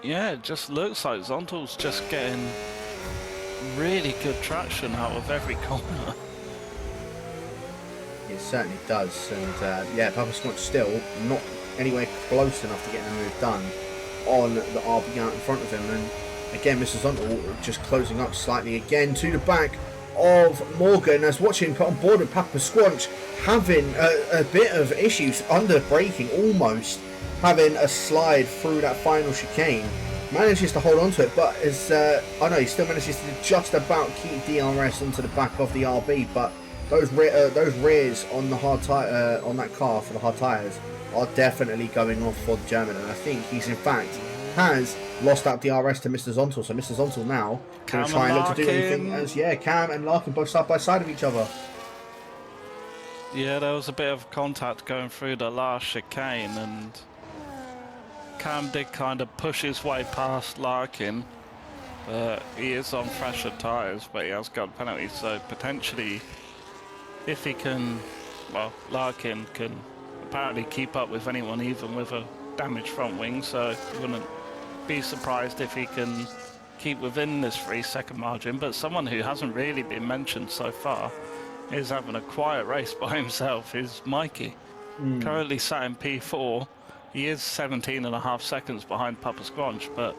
yeah, it just looks like Zontal's just getting really good traction out of every corner. It certainly does, and yeah, Papa Squanch still not anywhere close enough to getting a move done on the RB out in front of him, and again, Mr. Zontal just closing up slightly again to the back of Morgan, as watching on board with Papa Squanch having a bit of issues under braking, almost having a slide through that final chicane. Manages to hold on to it, but is he still manages to just about keep DRS onto the back of the RB, but those rears on the hard tire on that car for the hard tires are definitely going off for the German, and I think he's in fact has lost that DRS to Mr. Zontal. So Mr. Zontal now going to try and look to do anything as Cam and Larkin both side by side of each other. Yeah, there was a bit of contact going through the last chicane, and Cam did kind of push his way past Larkin. He is on fresher tyres, but he has got a penalty, so potentially if he can, well, Larkin can apparently keep up with anyone, even with a damaged front wing, so you wouldn't be surprised if he can keep within this 3-second margin. But someone who hasn't really been mentioned so far is having a quiet race by himself is Mikey. Currently sat in P4. He is 17.5 seconds behind Papa Squanch, but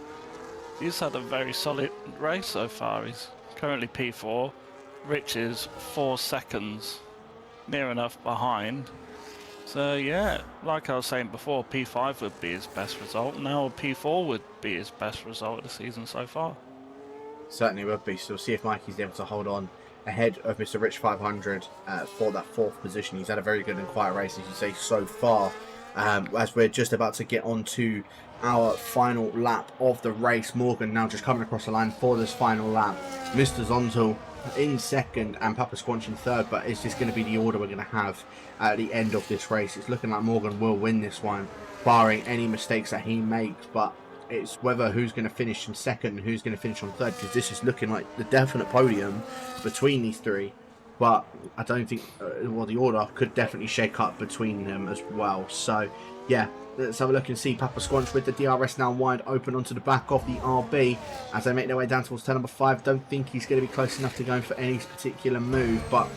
he's had a very solid race so far. He's currently P4. Rich is 4 seconds near enough behind. So yeah, like I was saying before, P5 would be his best result. Now P4 would be his best result of the season so far. Certainly would be. So we'll see if Mikey's able to hold on ahead of Mr. Rich 500 for that 4th position. He's had a very good and quiet race, as you say, so far. As we're just about to get on to our final lap of the race. Morgan now just coming across the line for this final lap. Mr. Zontal in 2nd and Papa Squanch in 3rd, but it's just going to be the order we're going to have at the end of this race. It's looking like Morgan will win this one, barring any mistakes that he makes, but it's whether who's going to finish in 2nd and who's going to finish on 3rd, because this is looking like the definite podium between these three. But I don't think, the order could definitely shake up between them as well. So, yeah, let's have a look and see Papa Squanch with the DRS now wide open onto the back of the RB as they make their way down towards turn number 5. Don't think he's going to be close enough to going for any particular move, but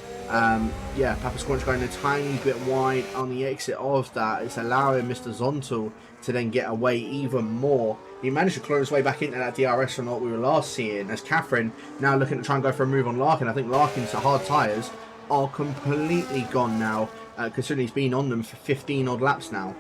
yeah, Papa Squanch going a tiny bit wide on the exit of that. It's allowing Mr. Zontal to then get away even more. He managed to claw his way back into that DRS from what we were last seeing, as Catherine now looking to try and go for a move on Larkin. I think Larkin's hard tyres are completely gone now, considering he's been on them for 15 odd laps now.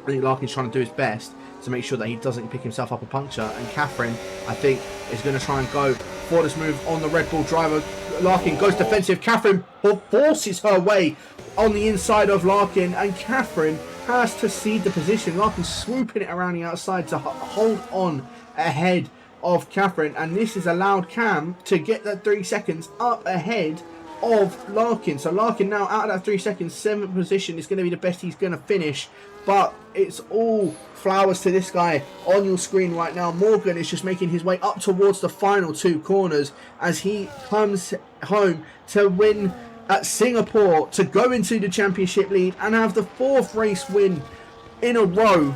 I think Larkin's trying to do his best to make sure that he doesn't pick himself up a puncture, and Catherine, I think, is going to try and go for this move on the Red Bull driver. Larkin goes defensive. Catherine forces her way on the inside of Larkin, and Catherine has to cede the position. Larkin swooping it around the outside to hold on ahead of Catherine, and this has allowed Cam to get that 3 seconds up ahead of Larkin. So Larkin now out of that 3 seconds, 7th position is going to be the best he's going to finish, but it's all flowers to this guy on your screen right now. Morgan is just making his way up towards the final 2 corners as he comes home to win at Singapore, to go into the championship lead and have the 4th race win in a row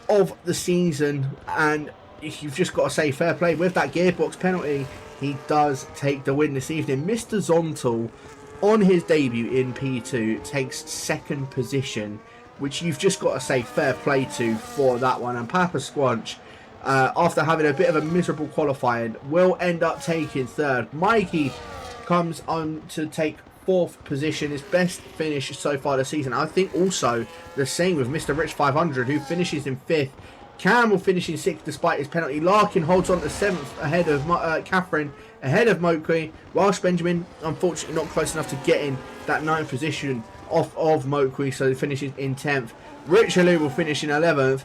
of the season. And you've just got to say fair play with that gearbox penalty. He does take the win this evening. Mr. Zontal, on his debut in P2, takes 2nd position, which you've just got to say fair play to for that one. And Papa Squanch, after having a bit of a miserable qualifying, will end up taking 3rd. Mikey comes on to take 4th position, his best finish so far this season. I think also the same with Mr. Rich 500, who finishes in 5th. Cam will finish in 6th despite his penalty. Larkin holds on to 7th ahead of Catherine, ahead of Mokwe. Welsh Benjamin, unfortunately, not close enough to get in that 9th position off of Mokwe, so he finishes in 10th. Richelieu will finish in 11th.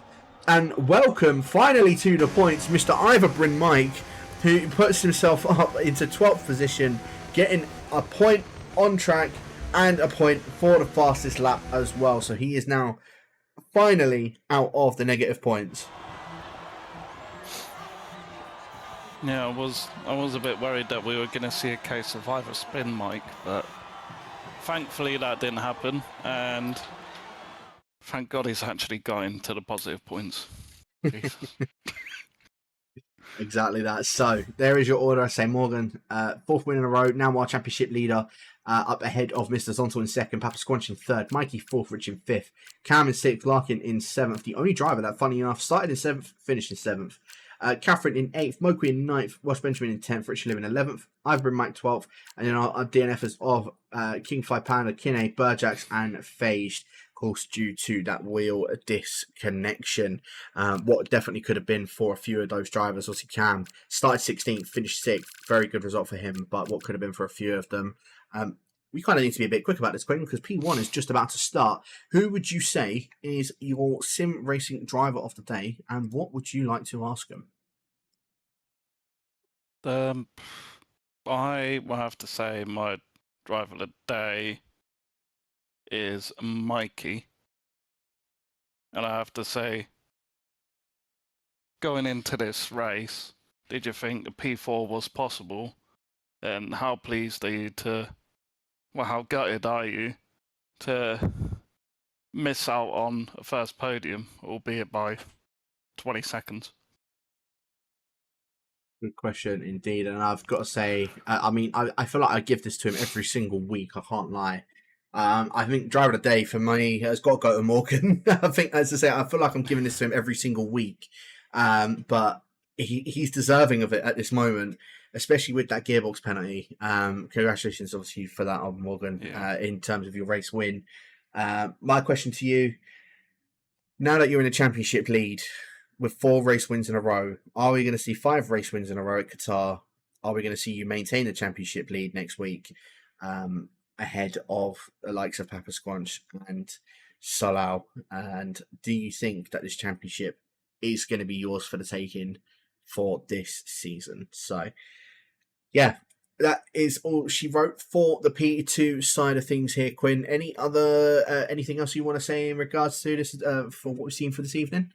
And welcome, finally, to the points, Mr. Iverbryn Mike, who puts himself up into 12th position, getting a point on track and a point for the fastest lap as well. So he is now finally out of the negative points. Yeah, I was a bit worried that we were going to see a case of either spin, Mike, but thankfully that didn't happen, and thank God he's actually got into the positive points. Jesus. Exactly that. So there is your order. I say Morgan, fourth win in a row. Now our championship leader, up ahead of Mr. Zontal in second, Papa Squanch in third, Mikey fourth, Rich in fifth, Cam in sixth, Larkin in seventh. The only driver that, funny enough, started in seventh, finished in seventh. Catherine in eighth, Moki in ninth, Ross Benjamin in 10th, Rich Liv in 11th, Ivory Mike 12th, and then our DNFs of King 5 Panda, Kinney, Burjax, and Phaged, of course, due to that wheel disconnection. What definitely could have been for a few of those drivers. Obviously, Cam started 16th, finished 6th, very good result for him, but what could have been for a few of them. We kind of need to be a bit quick about this, Quentin, because P1 is just about to start. Who would you say is your sim racing driver of the day, and what would you like to ask him? I will have to say my driver of the day is Mikey. And I have to say, going into this race, did you think the P4 was possible? And how pleased are you how gutted are you to miss out on a first podium, albeit by 20 seconds? Good question indeed. And I've got to say, I feel like I give this to him every single week. I can't lie. I think driver of the day for me has got to go to Morgan. I think, as I say, I feel like I'm giving this to him every single week. But he's deserving of it at this moment, especially with that gearbox penalty. Congratulations, obviously, for that on Morgan, in terms of your race win. My question to you, now that you're in a championship lead with 4 race wins in a row, are we going to see 5 race wins in a row at Qatar? Are we going to see you maintain the championship lead next week, ahead of the likes of Papa Squanch and Salau? And do you think that this championship is going to be yours for the taking for this season? So, yeah, that is all she wrote for the P2 side of things here, Quinn. Any other anything else you want to say in regards to this, for what we've seen for this evening?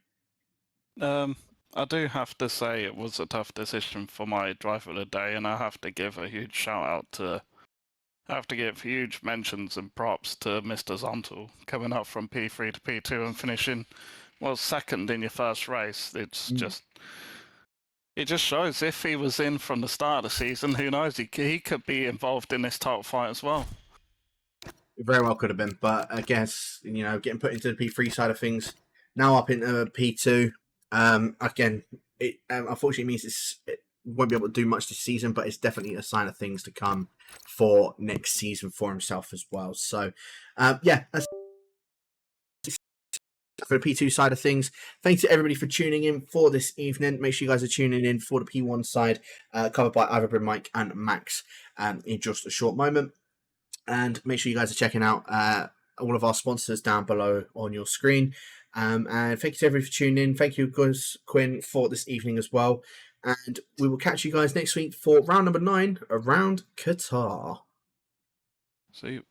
I do have to say it was a tough decision for my driver of the day, and I have to give a huge shout out to, I have to give huge mentions and props to Mr. Zontal, coming up from P3 to P2 and finishing, well, second in your first race. It's just, it just shows if he was in from the start of the season, who knows, he could be involved in this title fight as well. It very well could have been, but I guess, getting put into the P3 side of things, now up into P2. Again, it unfortunately means it won't be able to do much this season, but it's definitely a sign of things to come for next season for himself as well. So, that's for the P2 side of things. Thanks to everybody for tuning in for this evening. Make sure you guys are tuning in for the P1 side, covered by Ivory, Mike, and Max, in just a short moment. And make sure you guys are checking out all of our sponsors down below on your screen. And thank you to everybody for tuning in. Thank you, Quinn, for this evening as well. And we will catch you guys next week for round number 9 around Qatar. See you.